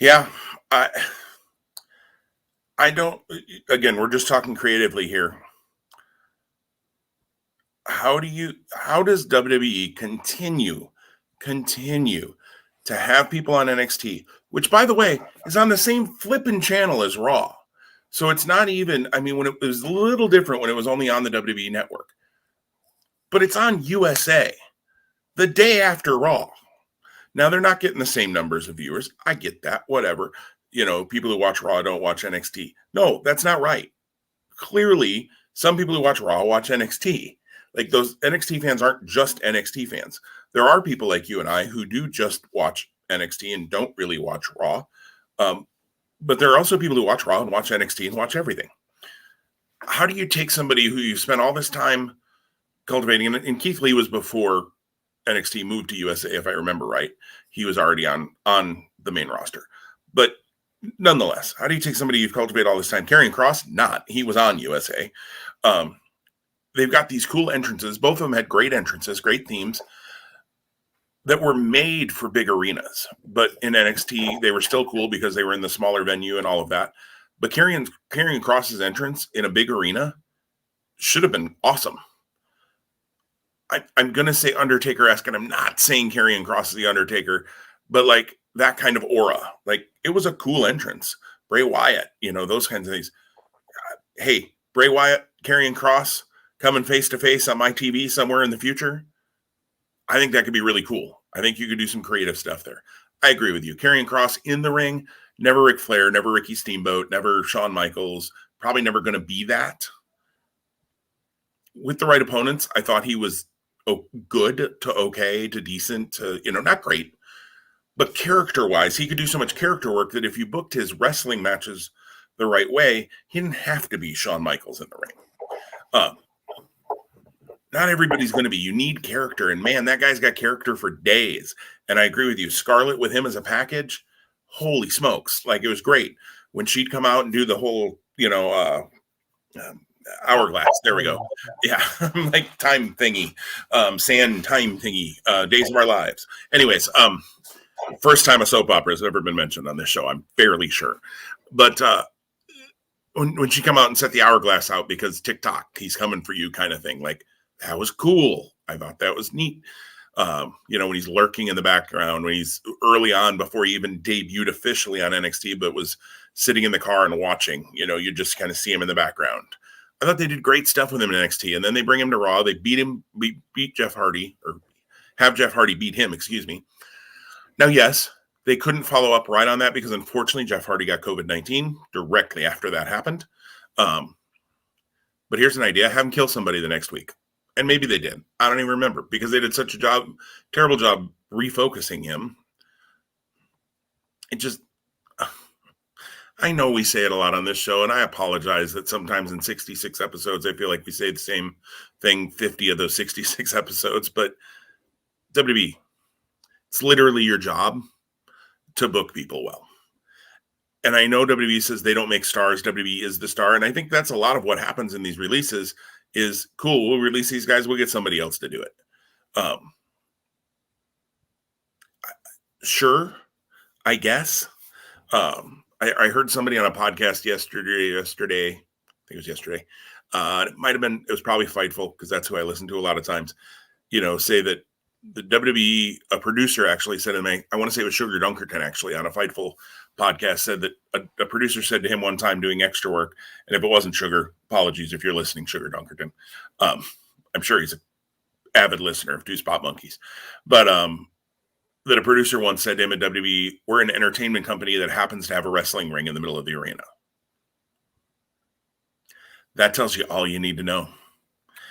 Yeah, I don't, again, we're just talking creatively here. How does WWE continue to have people on NXT, which, by the way, is on the same flipping channel as Raw? So it's not even, when it was a little different when it was only on the WWE network, but it's on USA the day after Raw. Now, they're not getting the same numbers of viewers. I get that, whatever. People who watch Raw don't watch NXT. No, that's not right. Clearly, some people who watch Raw watch NXT. Like, those NXT fans aren't just NXT fans. There are people like you and I who do just watch NXT and don't really watch Raw. But there are also people who watch Raw and watch NXT and watch everything. How do you take somebody who you spent all this time cultivating, and Keith Lee was before NXT moved to USA, if I remember right. He was already on the main roster. But nonetheless, how do you take somebody you've cultivated all this time? Karrion Kross, not. He was on USA. They've got these cool entrances. Both of them had great entrances, great themes that were made for big arenas. But in NXT, they were still cool because they were in the smaller venue and all of that. But Karrion Kross's entrance in a big arena should have been awesome. I'm going to say Undertaker-esque, and I'm not saying Karrion Kross is the Undertaker, but like that kind of aura. Like, it was a cool entrance. Bray Wyatt, those kinds of things. Hey, Bray Wyatt, Karrion Kross coming face-to-face on my TV somewhere in the future. I think that could be really cool. I think you could do some creative stuff there. I agree with you. Karrion Kross in the ring, never Ric Flair, never Ricky Steamboat, never Shawn Michaels, probably never going to be that. With the right opponents, I thought he was good to okay to decent to, not great, but character-wise, he could do so much character work that if you booked his wrestling matches the right way, he didn't have to be Shawn Michaels in the ring. Not everybody's going to be. You need character, and man, that guy's got character for days. And I agree with you. Scarlett with him as a package, holy smokes. Like, it was great. When she'd come out and do the whole, hourglass. There we go. Yeah. Like time thingy, sand time thingy, Days of Our Lives. Anyways, first time a soap opera has ever been mentioned on this show, I'm fairly sure. But when she come out and set the hourglass out because TikTok, he's coming for you kind of thing, like, that was cool. I thought that was neat. When he's lurking in the background, when he's early on before he even debuted officially on NXT, but was sitting in the car and watching, you just kind of see him in the background. I thought they did great stuff with him in NXT, and then they bring him to Raw. They beat Jeff Hardy, or have Jeff Hardy beat him, excuse me. Now, yes, they couldn't follow up right on that because unfortunately Jeff Hardy got COVID-19 directly after that happened. But here's an idea: have him kill somebody the next week. And maybe they did. I don't even remember because they did such a terrible job refocusing him. It just, I know we say it a lot on this show, and I apologize that sometimes in 66 episodes, I feel like we say the same thing 50 of those 66 episodes, but WWE, it's literally your job to book people well. And I know WWE says they don't make stars. WWE is the star. And I think that's a lot of what happens in these releases is, cool, we'll release these guys, we'll get somebody else to do it. Sure, I guess. I heard somebody on a podcast yesterday, I think it was yesterday. It was probably Fightful, because that's who I listen to a lot of times, say that the WWE, a producer actually said to me, I want to say it was Sugar Dunkerton actually on a Fightful podcast, said that a producer said to him one time doing extra work, and if it wasn't Sugar, apologies if you're listening, Sugar Dunkerton. I'm sure he's an avid listener of Two Spot Monkeys, but that a producer once said to him at WWE, we're an entertainment company that happens to have a wrestling ring in the middle of the arena. That tells you all you need to know.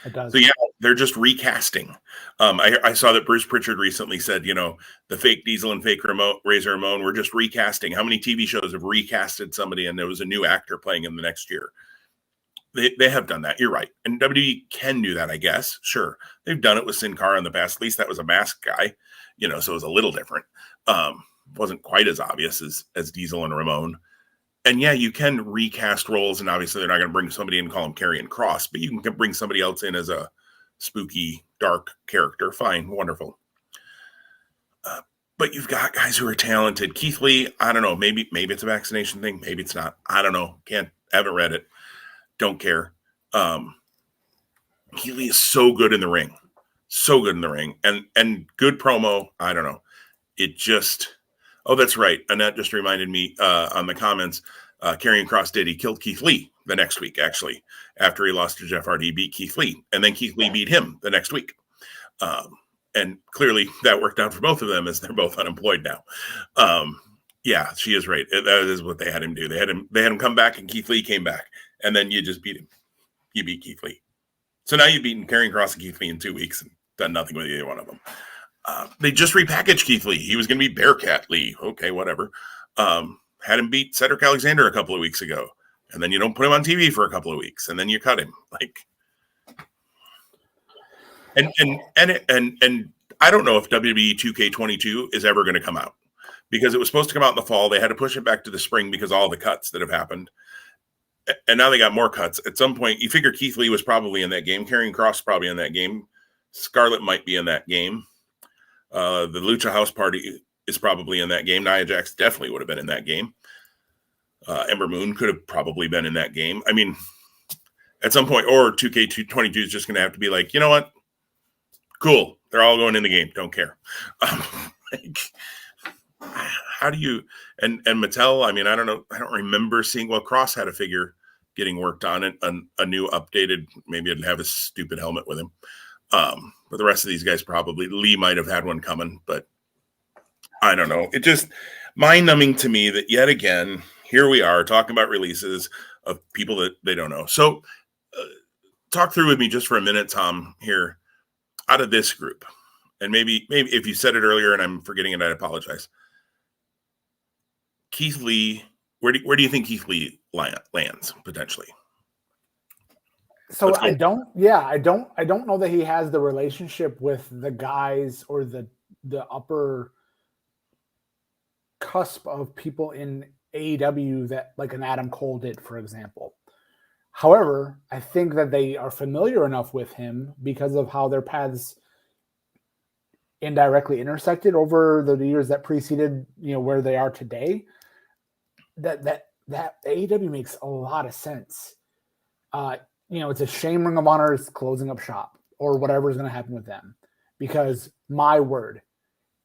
It does. So yeah, they're just recasting. I saw that Bruce Pritchard recently said, the fake Diesel and fake Razor Ramon were just recasting. How many TV shows have recasted somebody and there was a new actor playing in the next year? They have done that. You're right. And WWE can do that, I guess. Sure. They've done it with Sin Cara in the past. At least that was a masked guy, so it was a little different. Wasn't quite as obvious as Diesel and Ramon. And yeah, you can recast roles, and obviously they're not going to bring somebody in and call him Karrion Kross, but you can bring somebody else in as a spooky, dark character. Fine, wonderful. But you've got guys who are talented. Keith Lee, I don't know, maybe it's a vaccination thing, maybe it's not. I don't know. Haven't read it. Don't care. Keith Lee is so good in the ring. So good in the ring. And good promo. I don't know. It just... Oh, that's right. Annette just reminded me on the comments, Karrion Kross he killed Keith Lee the next week, actually, after he lost to Jeff Hardy. He beat Keith Lee, and then Keith Lee beat him the next week. And clearly that worked out for both of them as they're both unemployed now. Yeah, she is right. That is what they had him do. They had him come back, and Keith Lee came back, and then you just beat him. You beat Keith Lee. So now you've beaten Karrion Kross and Keith Lee in 2 weeks and done nothing with either one of them. They just repackaged Keith Lee. He was going to be Bearcat Lee. Okay, whatever. Had him beat Cedric Alexander a couple of weeks ago. And then you don't put him on TV for a couple of weeks. And then you cut him. And I don't know if WWE 2K22 is ever going to come out. Because it was supposed to come out in the fall. They had to push it back to the spring because of all the cuts that have happened. And now they got more cuts. At some point, you figure Keith Lee was probably in that game. Karrion Kross probably in that game. Scarlett might be in that game. The Lucha House Party is probably in that game. Nia Jax definitely would have been in that game. Ember Moon could have probably been in that game. I mean, at some point, or 2K22 is just going to have to be like, you know what? Cool. They're all going in the game. Don't care. How do you, and Mattel, I mean, I don't know. I don't remember seeing, Kross had a figure getting worked on it, a new updated, maybe it'd have a stupid helmet with him. But the rest of these guys probably, Lee might have had one coming, but I don't know. It just mind-numbing to me that yet again, here we are talking about releases of people that they don't know. So talk through with me just for a minute, Tom, here, out of this group. And maybe if you said it earlier and I'm forgetting it, I apologize. Keith Lee, where do you think Keith Lee lands potentially? So I don't know that he has the relationship with the guys or the upper cusp of people in AEW that like an Adam Cole did, for example. However, I think that they are familiar enough with him because of how their paths indirectly intersected over the years that preceded, where they are today. That AEW makes a lot of sense. It's a shame Ring of Honor is closing up shop or whatever is going to happen with them. Because my word,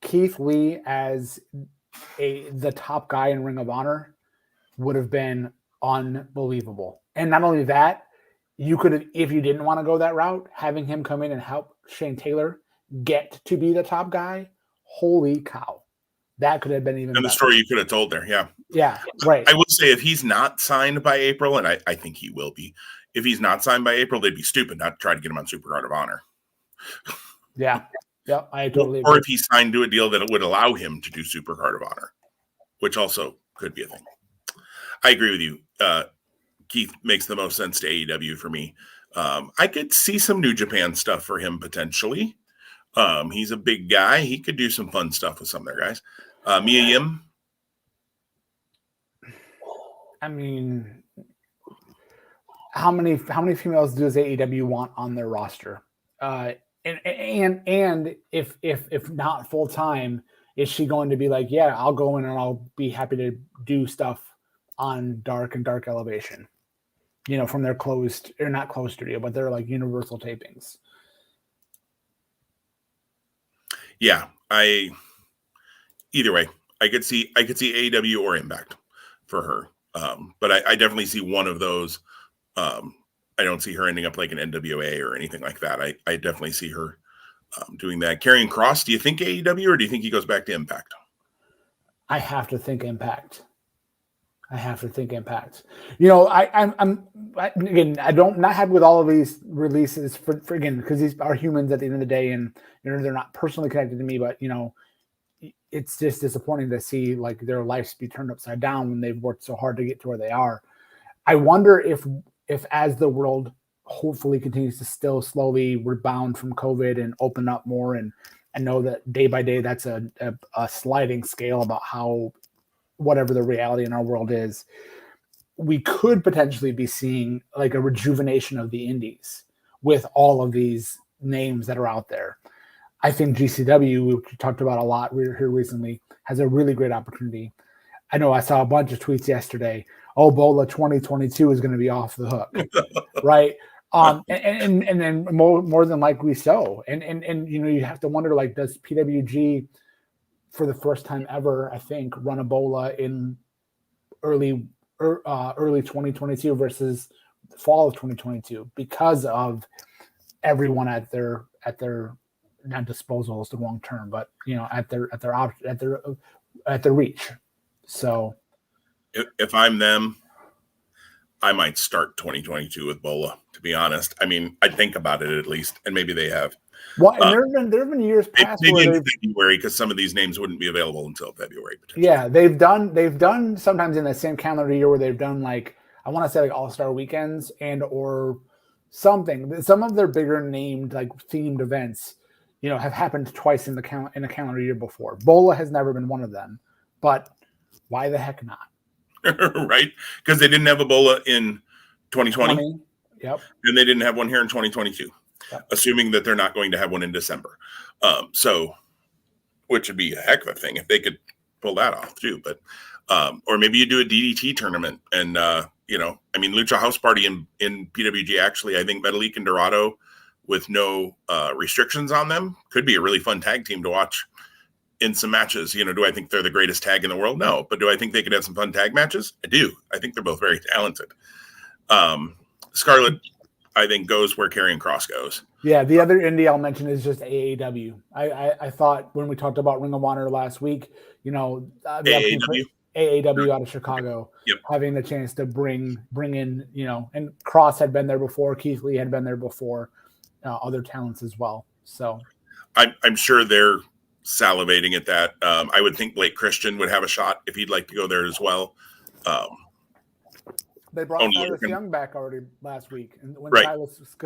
Keith Lee as the top guy in Ring of Honor would have been unbelievable. And not only that, you could have, if you didn't want to go that route, having him come in and help Shane Taylor get to be the top guy. Holy cow. That could have been even And the better. story you could have told there, yeah. Yeah, right. I would say if he's not signed by April, and I think he will be, if he's not signed by April, they'd be stupid not to try to get him on Supercard of Honor. Yeah. Yep, I totally agree. Or if he's signed to a deal that would allow him to do Supercard of Honor, which also could be a thing. I agree with you. Keith makes the most sense to AEW for me. I could see some New Japan stuff for him potentially. He's a big guy. He could do some fun stuff with some of their guys. Mia Yim. I mean, how many females does AEW want on their roster? And if not full time, is she going to be like, yeah, I'll go in and I'll be happy to do stuff on Dark and Dark Elevation, from their closed, or not closed studio, but they're like universal tapings. Yeah, either way, I could see AEW or Impact for her. But I definitely see one of those. I don't see her ending up like an NWA or anything like that. I definitely see her doing that. Karrion Kross, do you think AEW or do you think he goes back to Impact? I have to think Impact. I'm again, I don't not happy with all of these releases for again, because these are humans at the end of the day, and they're not personally connected to me, but it's just disappointing to see like their lives be turned upside down when they've worked so hard to get to where they are. I wonder if as the world hopefully continues to still slowly rebound from COVID and open up more, and I know that day by day that's a sliding scale about how whatever the reality in our world is, we could potentially be seeing like a rejuvenation of the indies with all of these names that are out there. I think GCW, which we talked about a lot here recently, has a really great opportunity. I know I saw a bunch of tweets yesterday. Oh, Bola 2022 is going to be off the hook, right? And then more than likely so. And you have to wonder, like, does PWG for the first time ever, I think, run a Bola in early 2022 versus fall of 2022 because of everyone at their not disposal is the wrong term, but at their reach. So if I'm them, I might start 2022 with Bola, to be honest. I mean, I'd think about it at least, and maybe they have. Well, and there have been years past maybe where in February, because some of these names wouldn't be available until February. Yeah, they've done sometimes in the same calendar year where they've done like, I want to say like All-Star weekends and or something. Some of their bigger named like themed events, have happened twice in the calendar year before. Bola has never been one of them, but why the heck not? Right? Because they didn't have a Bola in 2020. Yep. And they didn't have one here in 2022. Yep. Assuming that they're not going to have one in December. So, which would be a heck of a thing if they could pull that off too. But, or maybe you do a DDT tournament and, Lucha House Party in PWG, actually, I think Metalik and Dorado with no restrictions on them could be a really fun tag team to watch in some matches. Do I think they're the greatest tag in the world? No. But do I think they could have some fun tag matches? I do. I think they're both very talented. Scarlett, I think, goes where Karrion Kross goes. Yeah, the other indie I'll mention is just AAW. I thought when we talked about Ring of Honor last week, AAW out of Chicago, yep. Having the chance to bring in, and Kross had been there before, Keith Lee had been there before, other talents as well. So I'm sure they're salivating at that. I would think Blake Christian would have a shot if he'd like to go there as well. They brought Silas Young back already last week, and when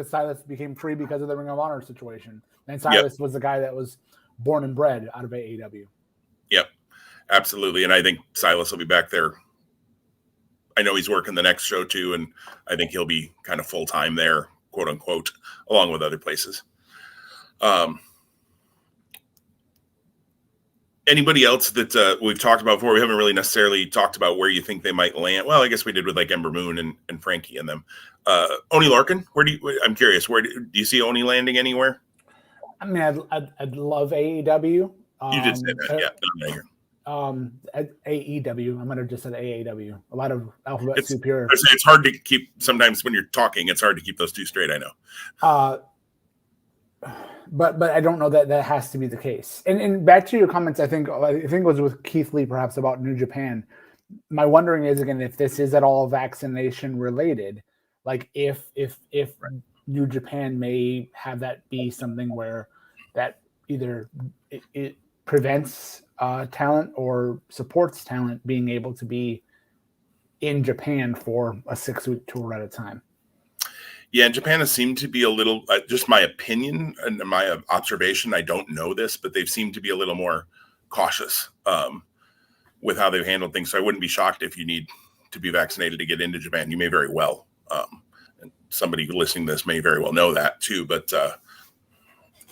Silas became free because of the Ring of Honor situation, and Silas was the guy that was born and bred out of AEW. Yep, absolutely, and I think Silas will be back there. I know he's working the next show too, and I think he'll be kind of full time there, quote unquote, along with other places. Anybody else that we've talked about before? We haven't really necessarily talked about where you think they might land. Well, I guess we did with like Ember Moon and Frankie and them. Oni Larkin, I'm curious, where do you see Oni landing anywhere? I mean, I'd love AEW. You did say that, yeah. At AEW, I might have just said AAW. A lot of alphabet soup here. It's hard to keep. Sometimes when you're talking, it's hard to keep those two straight. I know. but I don't know that has to be the case. And back to your comments, I think it was with Keith Lee perhaps about New Japan. My wondering is again if this is at all vaccination related, like if New Japan may have that be something where that either it prevents talent or supports talent being able to be in Japan for a 6-week tour at a time. Yeah, Japan has seemed to be a little, just my opinion and my observation, I don't know this, but they've seemed to be a little more cautious with how they've handled things. So I wouldn't be shocked if you need to be vaccinated to get into Japan. You may very well. And somebody listening to this may very well know that too, but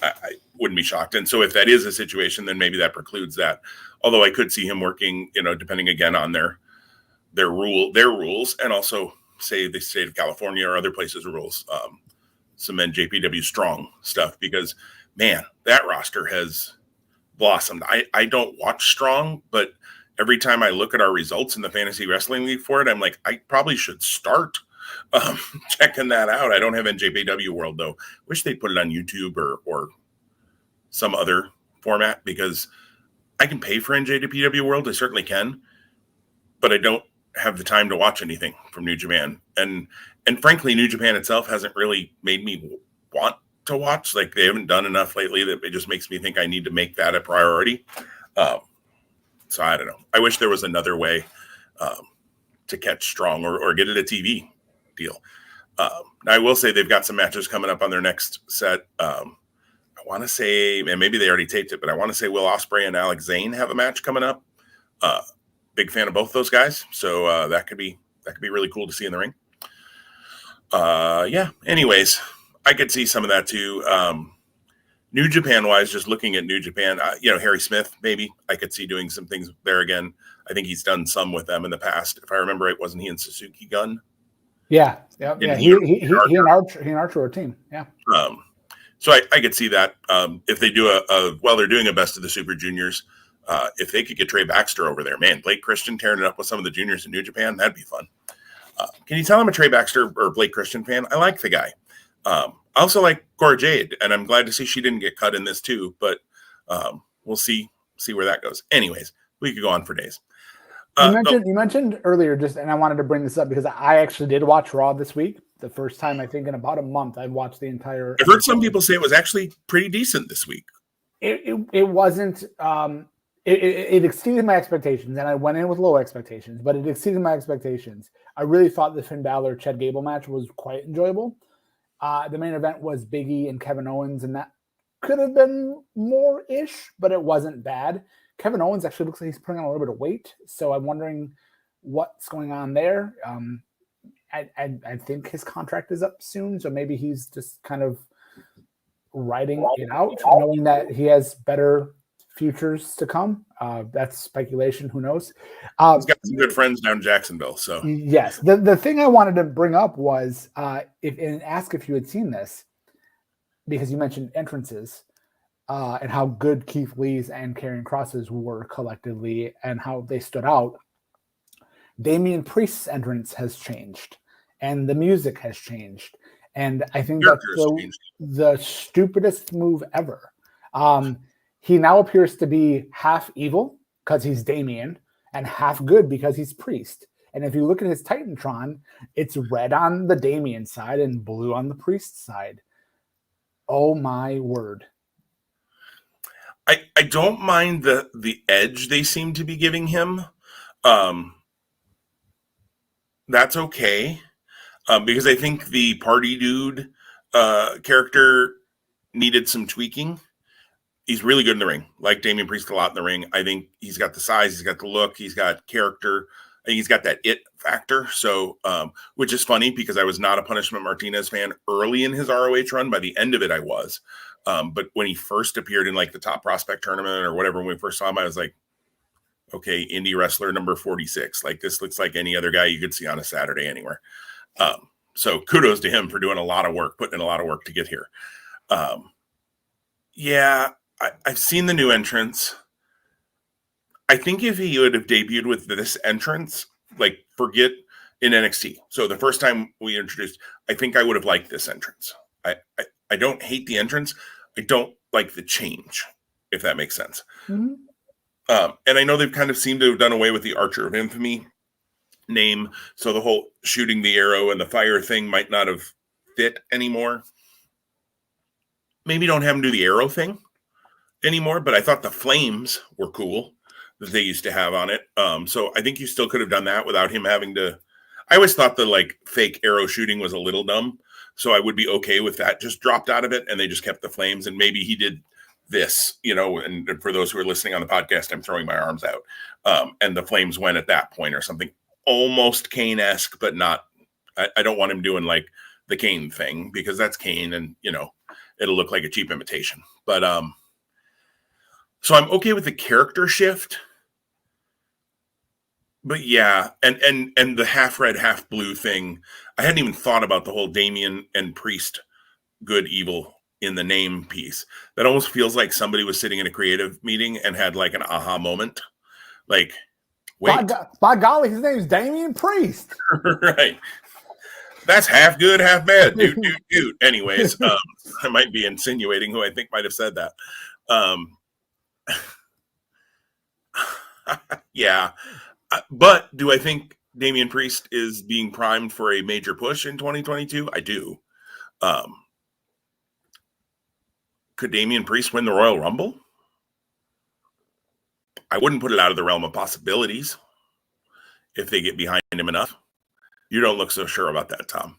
I wouldn't be shocked. And so if that is a situation, then maybe that precludes that. Although I could see him working, depending again on their rules, and also say the state of California or other places rules, some NJPW strong stuff, because man, that roster has blossomed. I don't watch strong, but every time I look at our results in the fantasy wrestling league for it, I'm like, I probably should start checking that out. I don't have NJPW World though. Wish they'd put it on YouTube or some other format, because I can pay for NJPW World. I certainly can, but I don't have the time to watch anything from New Japan. And frankly, New Japan itself hasn't really made me want to watch. Like, they haven't done enough lately that it just makes me think I need to make that a priority. So I don't know. I wish there was another way to catch strong or get it a TV deal. I will say they've got some matches coming up on their next set. I want to say, and maybe they already taped it, but I want to say Will Ospreay and Alex Zane have a match coming up. Big fan of both those guys, so that could be really cool to see in the ring. Yeah. Anyways, I could see some of that too. New Japan wise, just looking at New Japan, Harry Smith, maybe I could see doing some things there again. I think he's done some with them in the past. If I remember right, wasn't he in Suzuki Gun? Yeah. Yeah. He and Archer are a team. Yeah. So I could see that if they do they're doing a best of the Super Juniors. If they could get Trey Baxter over there, man, Blake Christian tearing it up with some of the juniors in New Japan, that'd be fun. Can you tell I'm a Trey Baxter or Blake Christian fan? I like the guy. I also like Cora Jade, and I'm glad to see she didn't get cut in this too, but we'll see where that goes. Anyways, we could go on for days. You mentioned earlier, and I wanted to bring this up because I actually did watch Raw this week. The first time, I think, in about a month, I watched the entire. I've heard some people say it was actually pretty decent this week. It wasn't. It exceeded my expectations, and I went in with low expectations, but it exceeded my expectations. I really thought the Finn Balor-Chad Gable match was quite enjoyable. The main event was Big E and Kevin Owens, and that could have been more-ish, but it wasn't bad. Kevin Owens actually looks like he's putting on a little bit of weight, so I'm wondering what's going on there. I think his contract is up soon, so maybe he's just kind of riding it out, knowing that he has better futures to come. That's speculation. Who knows? He's got some good friends down in Jacksonville. So yes, the thing I wanted to bring up was ask if you had seen this, because you mentioned entrances and how good Keith Lee's and Karrion Kross's were collectively and how they stood out. Damian Priest's entrance has changed, and the music has changed, and I think that's the stupidest move ever. He now appears to be half evil because he's Damian and half good because he's Priest. And if you look at his Titantron, it's red on the Damian side and blue on the Priest side. Oh my word. I don't mind the edge they seem to be giving him. That's okay. Because I think the party dude character needed some tweaking. He's really good in the ring. Like Damian Priest a lot in the ring. I think he's got the size, he's got the look, he's got character. I think he's got that it factor. So, which is funny because I was not a Punishment Martinez fan early in his ROH run. By the end of it, I was. But when he first appeared in like the Top Prospect tournament or whatever, when we first saw him, I was like, okay, indie wrestler number 46. Like, this looks like any other guy you could see on a Saturday anywhere. So kudos to him for doing a lot of work, putting in a lot of work to get here. Yeah, I've seen the new entrance. I think if he would have debuted with this entrance, like forget in NXT. So the first time we introduced, I think I would have liked this entrance. I don't hate the entrance. I don't like the change, if that makes sense. Mm-hmm. And I know they've kind of seemed to have done away with the Archer of Infamy name, so the whole shooting the arrow and the fire thing might not have fit anymore. Maybe don't have him do the arrow thing anymore, but I thought the flames were cool that they used to have on it. So I think you still could have done that without him having to. I always thought the like fake arrow shooting was a little dumb, so I would be okay with that just dropped out of it and they just kept the flames, and maybe he did this, and for those who are listening on the podcast, I'm throwing my arms out, and the flames went at that point or something almost Kane-esque, but not. I don't want him doing like the Kane thing because that's Kane, and it'll look like a cheap imitation. But so I'm okay with the character shift. But yeah, and the half red, half blue thing, I hadn't even thought about the whole Damien and Priest good evil in the name piece. That almost feels like somebody was sitting in a creative meeting and had like an aha moment. Like, wait. By golly, his name's Damien Priest. Right. That's half good, half bad. Dude. Anyways, I might be insinuating who I think might have said that. Yeah. But do I think Damian Priest is being primed for a major push in 2022? I do. Could Damian Priest win the Royal Rumble? I wouldn't put it out of the realm of possibilities if they get behind him enough. You don't look so sure about that, Tom.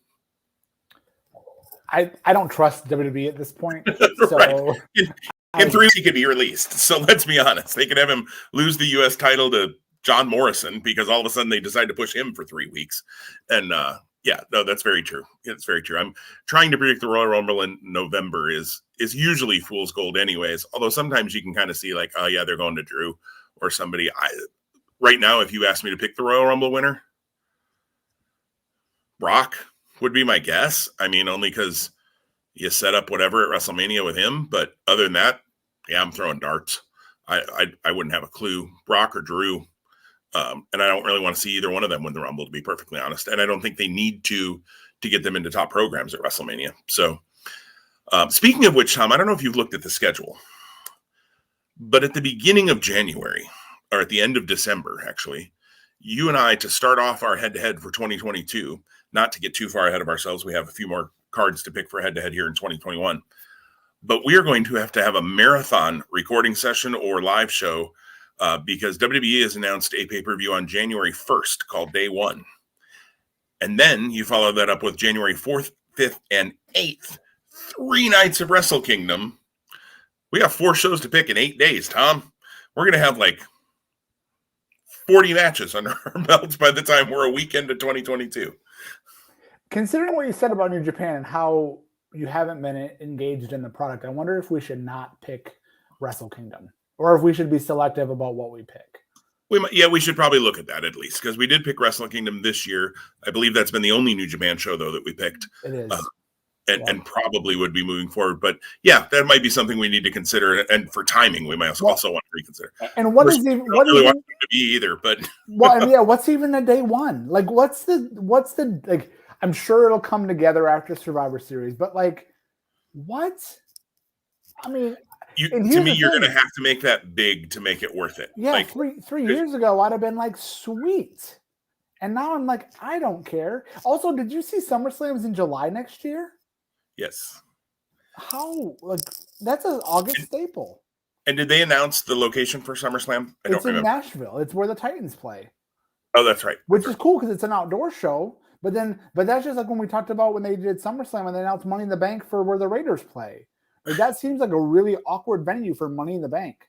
I don't trust WWE at this point. So Right. In 3 weeks, he could be released. So let's be honest. They could have him lose the U.S. title to John Morrison because all of a sudden they decide to push him for 3 weeks. And yeah, no, that's very true. It's very true. I'm trying to predict the Royal Rumble in November is usually fool's gold anyways. Although sometimes you can kind of see like, oh yeah, they're going to Drew or somebody. Right now, if you ask me to pick the Royal Rumble winner, Brock would be my guess. I mean, only because you set up whatever at WrestleMania with him. But other than that, yeah, I'm throwing darts. I wouldn't have a clue. Brock or Drew. And I don't really want to see either one of them win the Rumble, to be perfectly honest. And I don't think they need to get them into top programs at WrestleMania. So speaking of which, Tom, I don't know if you've looked at the schedule, but at the beginning of January, or at the end of December, actually, you and I, to start off our head-to-head for 2022, not to get too far ahead of ourselves, we have a few more cards to pick for head-to-head here in 2021, but we are going to have a marathon recording session or live show because WWE has announced a pay-per-view on January 1st called Day One. And then you follow that up with January 4th, 5th, and 8th, 3 nights of Wrestle Kingdom. We have 4 shows to pick in 8 days, Tom. We're going to have like 40 matches under our belts by the time we're a weekend of 2022. Considering what you said about New Japan and how you haven't been engaged in the product, I wonder if we should not pick Wrestle Kingdom. Or if we should be selective about what we pick. We should probably look at that at least, because we did pick Wrestle Kingdom this year. I believe that's been the only New Japan show, though, that we picked. It is. And probably would be moving forward. But yeah, that might be something we need to consider. And for timing, we might also want to reconsider. And what is even what really want it to be either, but well, yeah, what's even a Day One? Like what's the like I'm sure it'll come together after Survivor Series, but like what? I mean, to me, you're going to have to make that big to make it worth it. Yeah, like, 3 years ago, I'd have been like, sweet. And now I'm like, I don't care. Also, did you see SummerSlam's in July next year? Yes. How? Like, that's an August staple. And did they announce the location for SummerSlam? I don't remember. It's in Nashville. It's where the Titans play. Oh, that's right. Which is cool because it's an outdoor show. But that's just like when we talked about when they did SummerSlam and they announced Money in the Bank for where the Raiders play. Like that seems like a really awkward venue for Money in the Bank.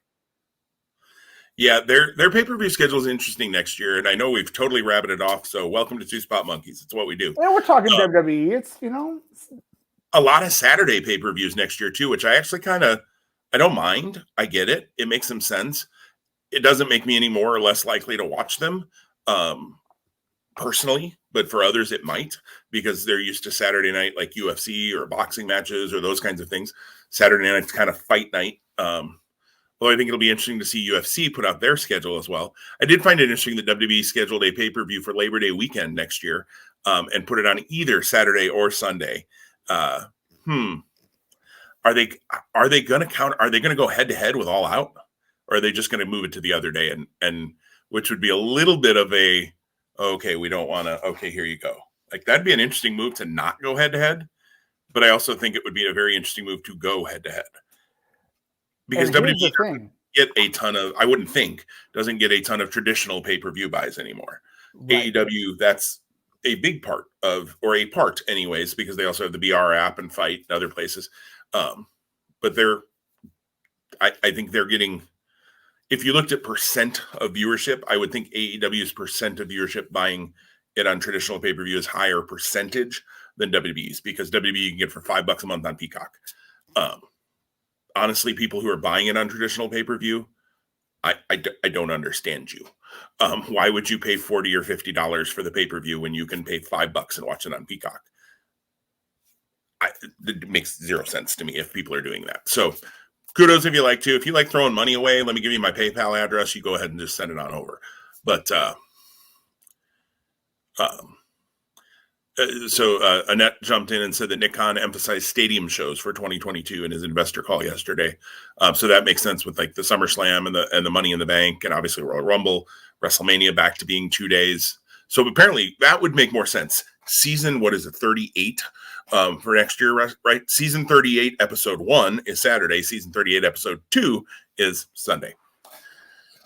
Yeah, their pay-per-view schedule is interesting next year, and I know we've totally rabbited off. So welcome to Two Spot Monkeys. It's what we do. Yeah, we're talking WWE. It's a lot of Saturday pay-per-views next year too, which I actually I don't mind. I get it. It makes some sense. It doesn't make me any more or less likely to watch them personally, but for others it might because they're used to Saturday night like UFC or boxing matches or those kinds of things. Saturday night's kind of fight night. Although I think it'll be interesting to see UFC put out their schedule as well. I did find it interesting that WWE scheduled a pay-per-view for Labor Day weekend next year and put it on either Saturday or Sunday. are they going to counter? Are they going to go head to head with All Out, or are they just going to move it to the other day? And which would be a little bit of a, okay, we don't want to. Okay, here you go. Like that'd be an interesting move to not go head to head, but I also think it would be a very interesting move to go head to head because WWE doesn't get a ton of. I wouldn't think doesn't get a ton of traditional pay-per-view buys anymore. Right. AEW, that's a big part of, or a part anyways, because they also have the BR app and Fight and other places. But I think they're getting, if you looked at percent of viewership, I would think AEW's percent of viewership buying it on traditional pay-per-view is higher percentage than WWE's, because WWE you can get for $5 a month on Peacock. Honestly, people who are buying it on traditional pay-per-view, I don't understand you. Why would you pay $40 or $50 for the pay-per-view when you can pay $5 and watch it on Peacock? It makes zero sense to me if people are doing that. So kudos if you like to. If you like throwing money away, let me give you my PayPal address. You go ahead and just send it on over. But so Annette jumped in and said that Nick Khan emphasized stadium shows for 2022 in his investor call yesterday. So that makes sense with like the SummerSlam and the Money in the Bank, and obviously Royal Rumble, WrestleMania back to being 2 days. So apparently that would make more sense. Season, what is it, 38 for next year, right? Season 38, episode 1 is Saturday. Season 38, episode 2 is Sunday.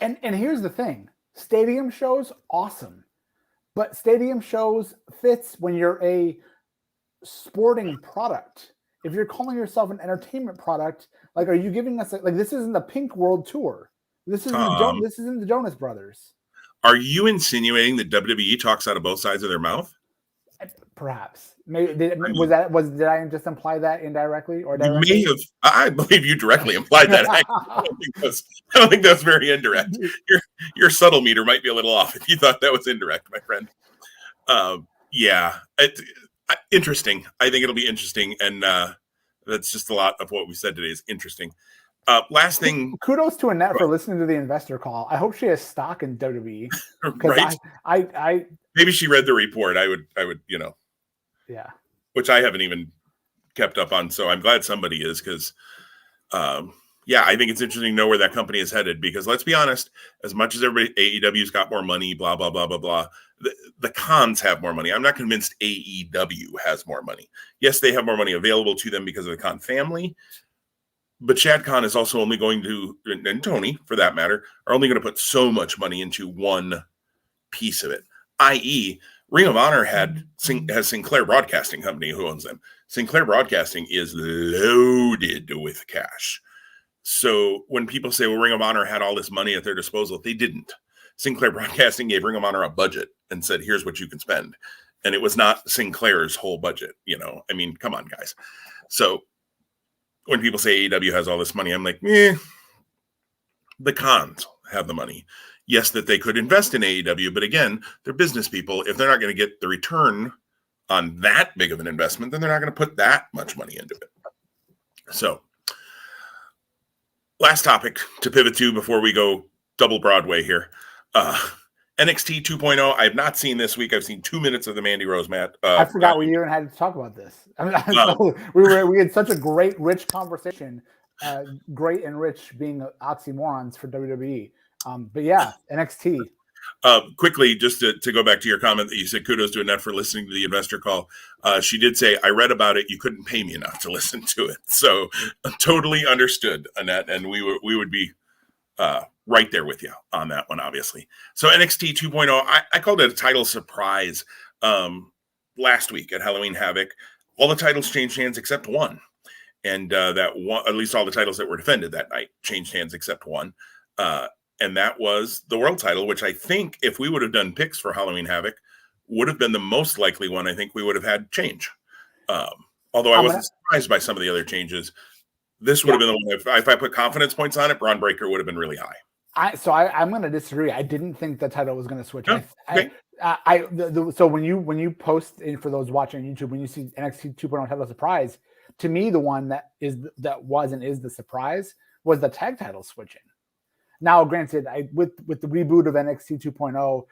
And here's the thing. Stadium shows, awesome. But stadium shows fits when you're a sporting product. If you're calling yourself an entertainment product, like, are you giving us like this isn't the Pink World Tour? This isn't this isn't the Jonas Brothers. Are you insinuating that WWE talks out of both sides of their mouth? Perhaps. Maybe did I just imply that indirectly or directly? You may have. I believe you directly implied that. I don't think that's very indirect. Your subtle meter might be a little off if you thought that was indirect, my friend. Yeah, interesting. I think it'll be interesting, and that's just a lot of what we said today is interesting. Last thing. Kudos to Annette for listening to the investor call. I hope she has stock in WWE. Right. I maybe she read the report. I would, yeah. Which I haven't even kept up on. So I'm glad somebody is, because I think it's interesting to know where that company is headed, because let's be honest, as much as everybody, AEW's got more money, blah, blah, blah, blah, blah. The cons have more money. I'm not convinced AEW has more money. Yes, they have more money available to them because of the Khan family. But Shad Khan is also only going to, and Tony, for that matter, are only going to put so much money into one piece of it, i.e., Ring of Honor has Sinclair Broadcasting Company who owns them. Sinclair Broadcasting is loaded with cash. So when people say, well, Ring of Honor had all this money at their disposal, they didn't. Sinclair Broadcasting gave Ring of Honor a budget and said, here's what you can spend. And it was not Sinclair's whole budget. I mean, come on, guys. So when people say AEW has all this money, I'm like, the cons have the money. Yes, that they could invest in AEW, but again, they're business people. If they're not going to get the return on that big of an investment, then they're not going to put that much money into it. So, last topic to pivot to before we go double Broadway here. NXT 2.0. I have not seen this week. I've seen 2 minutes of the Mandy Rose match. I forgot we even had to talk about this. I mean, we had such a great, rich conversation. Great and rich being oxymorons for WWE. But yeah, NXT. Quickly, just to go back to your comment that you said kudos to Annette for listening to the investor call. She did say, I read about it. You couldn't pay me enough to listen to it. So totally understood, Annette. And we would be right there with you on that one, obviously. So NXT 2.0, I called it a title surprise last week at Halloween Havoc. All the titles changed hands except one. And that one, at least all the titles that were defended that night, changed hands except one. And that was the world title, which I think if we would have done picks for Halloween Havoc, would have been the most likely one I think we would have had change. Although I wasn't surprised by some of the other changes. This would have been the one, if I put confidence points on it, Braun Breaker would have been really high. I'm going to disagree. I didn't think the title was going to switch. Oh, okay. So when you post in, for those watching YouTube, when you see NXT 2.0 title surprise, to me the one that was and is the surprise was the tag title switching. Now, granted, with the reboot of NXT 2.0,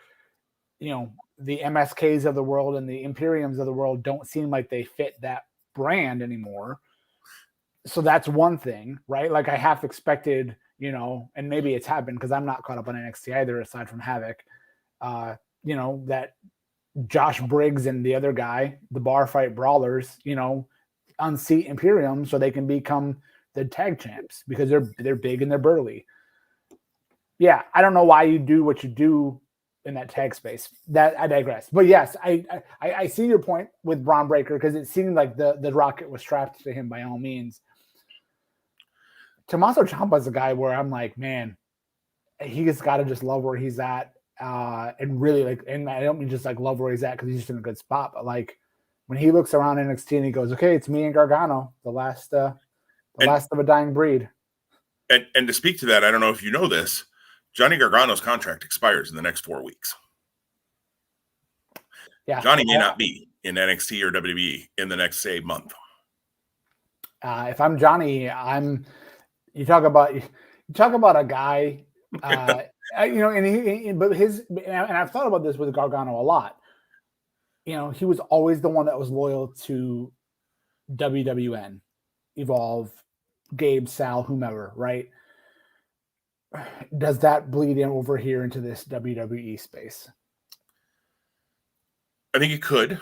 the MSKs of the world and the Imperiums of the world don't seem like they fit that brand anymore. So that's one thing, right? Like I half expected, and maybe it's happened because I'm not caught up on NXT either, aside from Havoc. That Josh Briggs and the other guy, the bar fight brawlers, unseat Imperium so they can become the tag champs because they're big and they're burly. Yeah, I don't know why you do what you do in that tag space. That I digress. But yes, I see your point with Braun Breaker because it seemed like the rocket was strapped to him by all means. Tommaso Ciampa is a guy where I'm like, man, he just got to just love where he's at, and really and I don't mean just like love where he's at because he's just in a good spot, but like when he looks around NXT and he goes, okay, it's me and Gargano, the last of a dying breed. And to speak to that, I don't know if you know this, Johnny Gargano's contract expires in the next 4 weeks. Yeah, Johnny may not be in NXT or WWE in the next, say, month. If I'm Johnny, you talk about a guy, and I've thought about this with Gargano a lot. He was always the one that was loyal to WWN, Evolve, Gabe, Sal, whomever, right? Does that bleed in over here into this WWE space? I think it could.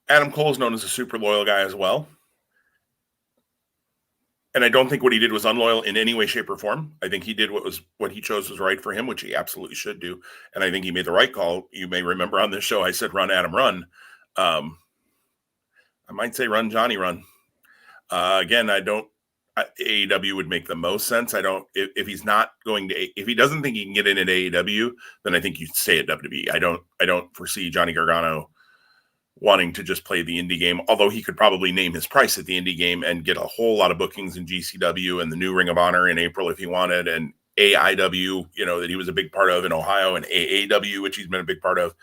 Adam Cole is known as a super loyal guy as well. And I don't think what he did was unloyal in any way, shape, or form. I think he did what he chose was right for him, which he absolutely should do. And I think he made the right call. You may remember on this show, I said, run, Adam, run. I might say run, Johnny, run. Again, AEW would make the most sense. If he's not going to, if he doesn't think he can get in at AEW, then I think you stay at WWE. I don't foresee Johnny Gargano wanting to just play the indie game, although he could probably name his price at the indie game and get a whole lot of bookings in GCW and the new Ring of Honor in April if he wanted, and AIW, that he was a big part of in Ohio, and AAW, which he's been a big part of.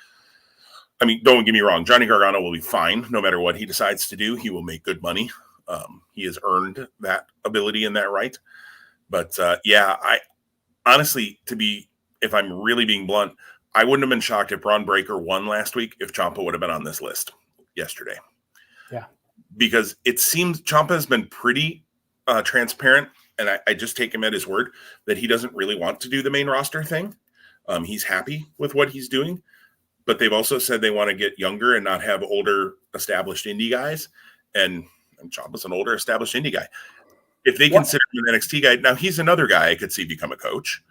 I mean, don't get me wrong, Johnny Gargano will be fine no matter what he decides to do. He will make good money. He has earned that ability and that right. But I honestly, if I'm really being blunt, I wouldn't have been shocked if Braun Breaker won last week if Ciampa would have been on this list yesterday. Yeah. Because it seems Ciampa has been pretty transparent, and I just take him at his word that he doesn't really want to do the main roster thing. He's happy with what he's doing, but they've also said they want to get younger and not have older established indie guys. And Ciampa's an older established indie guy. If they consider him an NXT guy, now he's another guy I could see become a coach.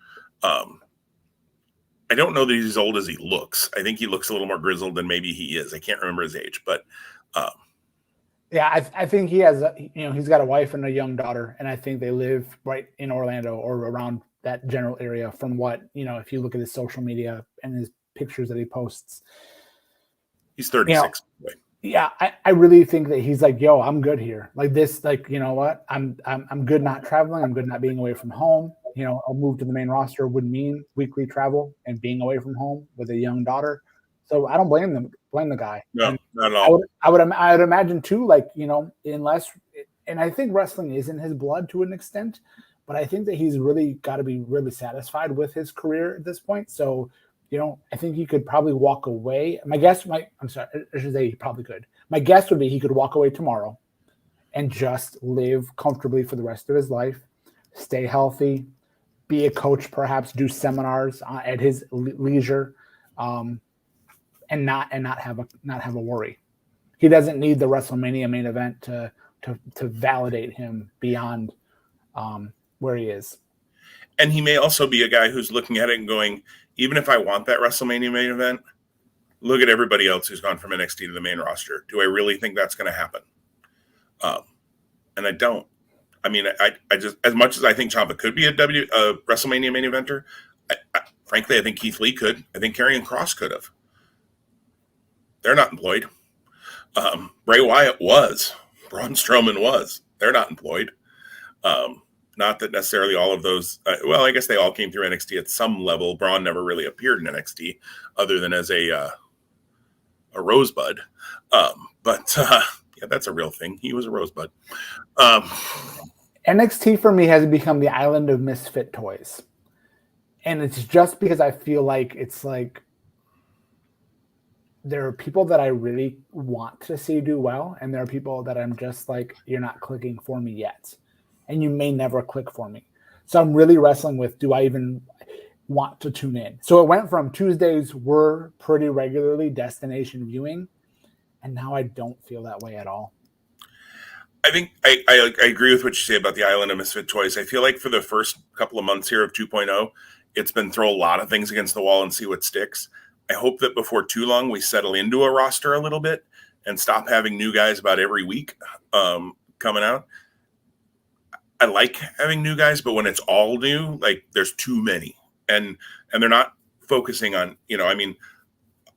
I don't know that he's as old as he looks. I think he looks a little more grizzled than maybe he is. I can't remember his age, but I think he has, he's got a wife and a young daughter, and I think they live right in Orlando or around that general area. From what if you look at his social media and his pictures that he posts, he's 36. Yeah, I really think that he's like, yo, I'm good here. Like this, like, you know what? I'm good not traveling. I'm good not being away from home. I'll move to the main roster would mean weekly travel and being away from home with a young daughter. So I don't blame the guy. No, not at all. I would imagine too, like, unless, and I think wrestling is in his blood to an extent, but I think that he's really got to be really satisfied with his career at this point. So, I think he could probably walk away. I should say he probably could. My guess would be he could walk away tomorrow and just live comfortably for the rest of his life, stay healthy, be a coach, perhaps do seminars at his leisure, and not have a worry. He doesn't need the WrestleMania main event to validate him beyond where he is. And he may also be a guy who's looking at it and going, even if I want that WrestleMania main event, look at everybody else who's gone from NXT to the main roster. Do I really think that's going to happen? And I don't. I mean, I just, as much as I think Ciampa could be a WrestleMania main eventer, frankly, I think Keith Lee could. I think Karrion Kross could have. They're not employed. Bray Wyatt was. Braun Strowman was. They're not employed. Not that necessarily all of those. I guess they all came through NXT at some level. Braun never really appeared in NXT other than as a rosebud. Yeah, that's a real thing. He was a rosebud. NXT for me has become the island of misfit toys. And it's just because I feel like it's like there are people that I really want to see do well, and there are people that I'm just like, you're not clicking for me yet, and you may never click for me. So I'm really wrestling with, do I even want to tune in? So it went from Tuesdays were pretty regularly destination viewing, and now I don't feel that way at all. I think I agree with what you say about the Island of Misfit Toys. I feel like for the first couple of months here of 2.0, it's been throw a lot of things against the wall and see what sticks. I hope that before too long we settle into a roster a little bit and stop having new guys about every week coming out. I like having new guys, but when it's all new, like there's too many, and they're not focusing on, I mean,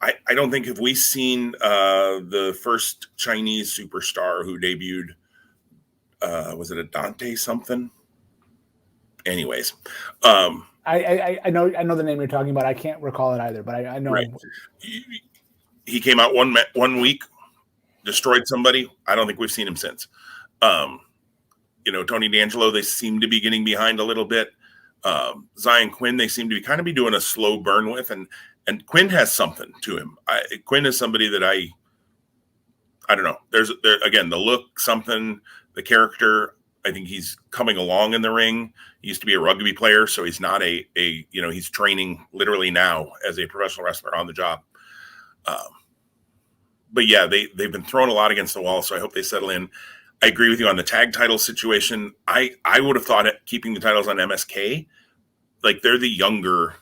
I don't think, have we seen the first Chinese superstar who debuted, was it a Dante something? Anyways, I know the name you're talking about. I can't recall it either, but I know. Right. He came out one week, destroyed somebody. I don't think we've seen him since. Tony D'Angelo, they seem to be getting behind a little bit. Zion Quinn, they seem to be doing a slow burn with, and Quinn has something to him. Quinn is somebody that I don't know. There again, the look, something, the character. I think he's coming along in the ring. He used to be a rugby player, so he's not he's training literally now as a professional wrestler on the job. But yeah, they've been throwing a lot against the wall, so I hope they settle in. I agree with you on the tag title situation. I would have thought keeping the titles on MSK, like they're the younger.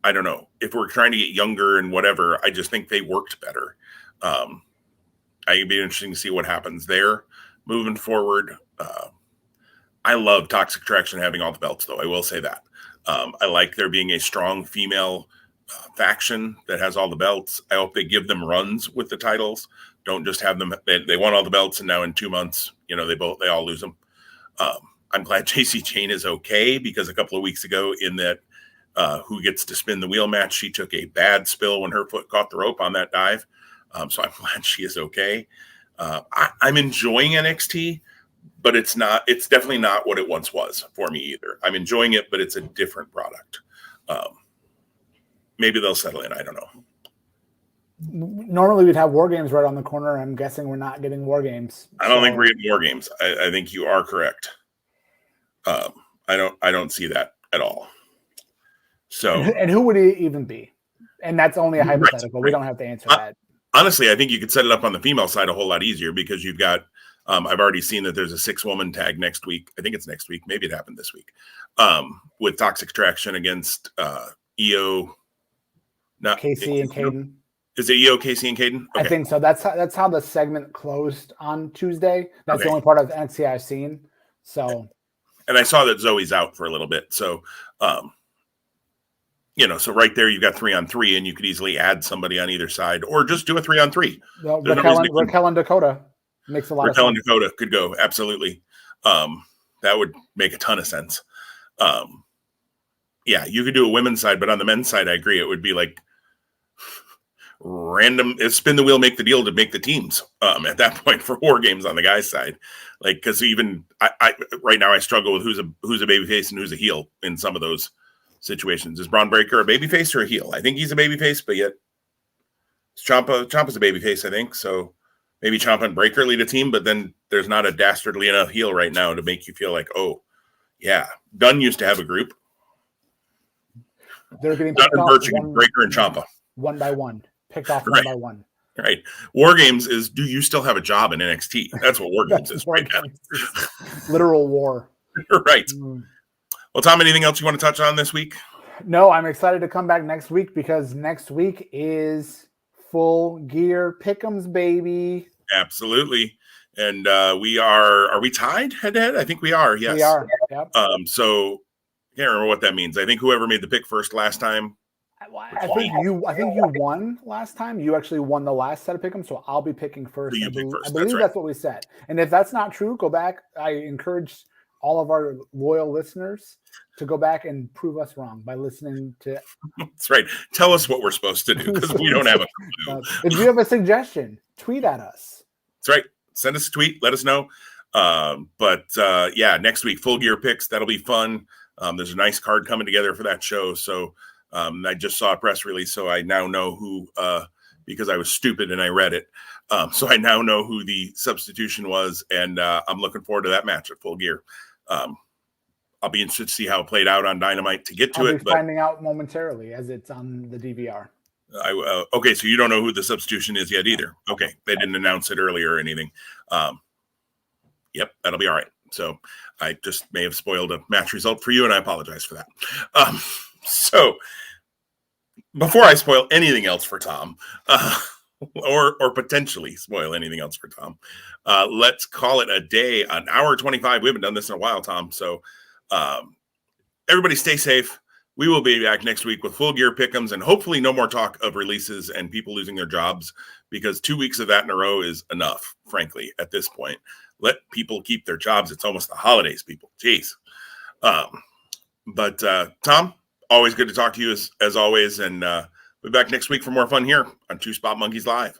I don't know if we're trying to get younger and whatever. I just think they worked better. It'd be interesting to see what happens there moving forward. I love Toxic Attraction having all the belts, though. I will say that. I like there being a strong female faction that has all the belts. I hope they give them runs with the titles. Don't just have them. They want all the belts, and now in 2 months, they all lose them. I'm glad JC Jane is okay, because a couple of weeks ago in that Who Gets to Spin the Wheel match, she took a bad spill when her foot caught the rope on that dive. So I'm glad she is okay. I'm enjoying NXT, but it's definitely not what it once was for me either. I'm enjoying it, but it's a different product. Maybe they'll settle in. I don't know. Normally we'd have War Games right on the corner. I'm guessing we're not getting War Games. I don't think we're getting War Games. I think you are correct. I don't see that at all. So, and who would it even be? And that's only a hypothetical. Right. We don't have to answer that. Honestly, I think you could set it up on the female side a whole lot easier, because you've got, I've already seen that there's a 6-woman tag next week. I think it's next week. Maybe it happened this week. With Toxic Attraction against EO. Casey and Caden. Is it EO, Casey, and Caden? Okay. I think so. That's how the segment closed on Tuesday. That's the only part of the NXT I've seen. So, and I saw that Zoe's out for a little bit. So, so right there you've got 3-on-3, and you could easily add somebody on either side, or just do a 3-on-3. Well, Raquel and Dakota makes a lot of sense. Raquel and Dakota could go, absolutely. That would make a ton of sense. Yeah, you could do a women's side, but on the men's side, I agree. It would be like random, spin the wheel, make the deal to make the teams at that point for War Games on the guys' side. Like, because even I right now I struggle with who's a babyface and who's a heel in some of those situations. Is Braun Breaker a babyface or a heel? I think he's a babyface, but yet Ciampa's a babyface, I think. So maybe Ciampa and Breaker lead a team, but then there's not a dastardly enough heel right now to make you feel like, oh, yeah. Dunn used to have a group. They're getting Dunn and Burch against Breaker and Ciampa. One by one. Picked off one by one. Right. War Games is, do you still have a job in NXT? That's what War Games is right now. Literal war. Right. Well, Tom, anything else you want to touch on this week? No, I'm excited to come back next week, because next week is Full Gear Pick'ems, baby. Absolutely. And are we tied head to head? I think we are. Yes. We are. Yep. So I can't remember what that means. I think whoever made the pick first last time. I think you won last time. You actually won the last set of pick'ems, so I'll be picking first. I believe that's what we said. And if that's not true, go back. I encourage all of our loyal listeners to go back and prove us wrong by listening to. That's right. Tell us what we're supposed to do, because we don't have a clue. If you have a suggestion, tweet at us. That's right. Send us a tweet. Let us know. Yeah, next week, Full Gear picks. That'll be fun. There's a nice card coming together for that show. So I just saw a press release, so I now know who because I was stupid and I read it. So I now know who the substitution was, and I'm looking forward to that match at Full Gear. I'll be interested to see how it played out on Dynamite to get to I'll it. be finding out momentarily as it's on the DVR. Okay, so you don't know who the substitution is yet either. Okay, they didn't announce it earlier or anything. Yep, that'll be all right. So I just may have spoiled a match result for you, and I apologize for that. So before I spoil anything else for Tom, or potentially spoil anything else for Tom, let's call it a day. An hour 25. We haven't done this in a while, Tom. So everybody stay safe. We will be back next week with Full Gear pick'ems and hopefully no more talk of releases and people losing their jobs, because 2 weeks of that in a row is enough, frankly, at this point. Let people keep their jobs. It's almost the holidays, people. Jeez. But Tom, always good to talk to you as always. And we'll be back next week for more fun here on Two Spot Monkeys Live.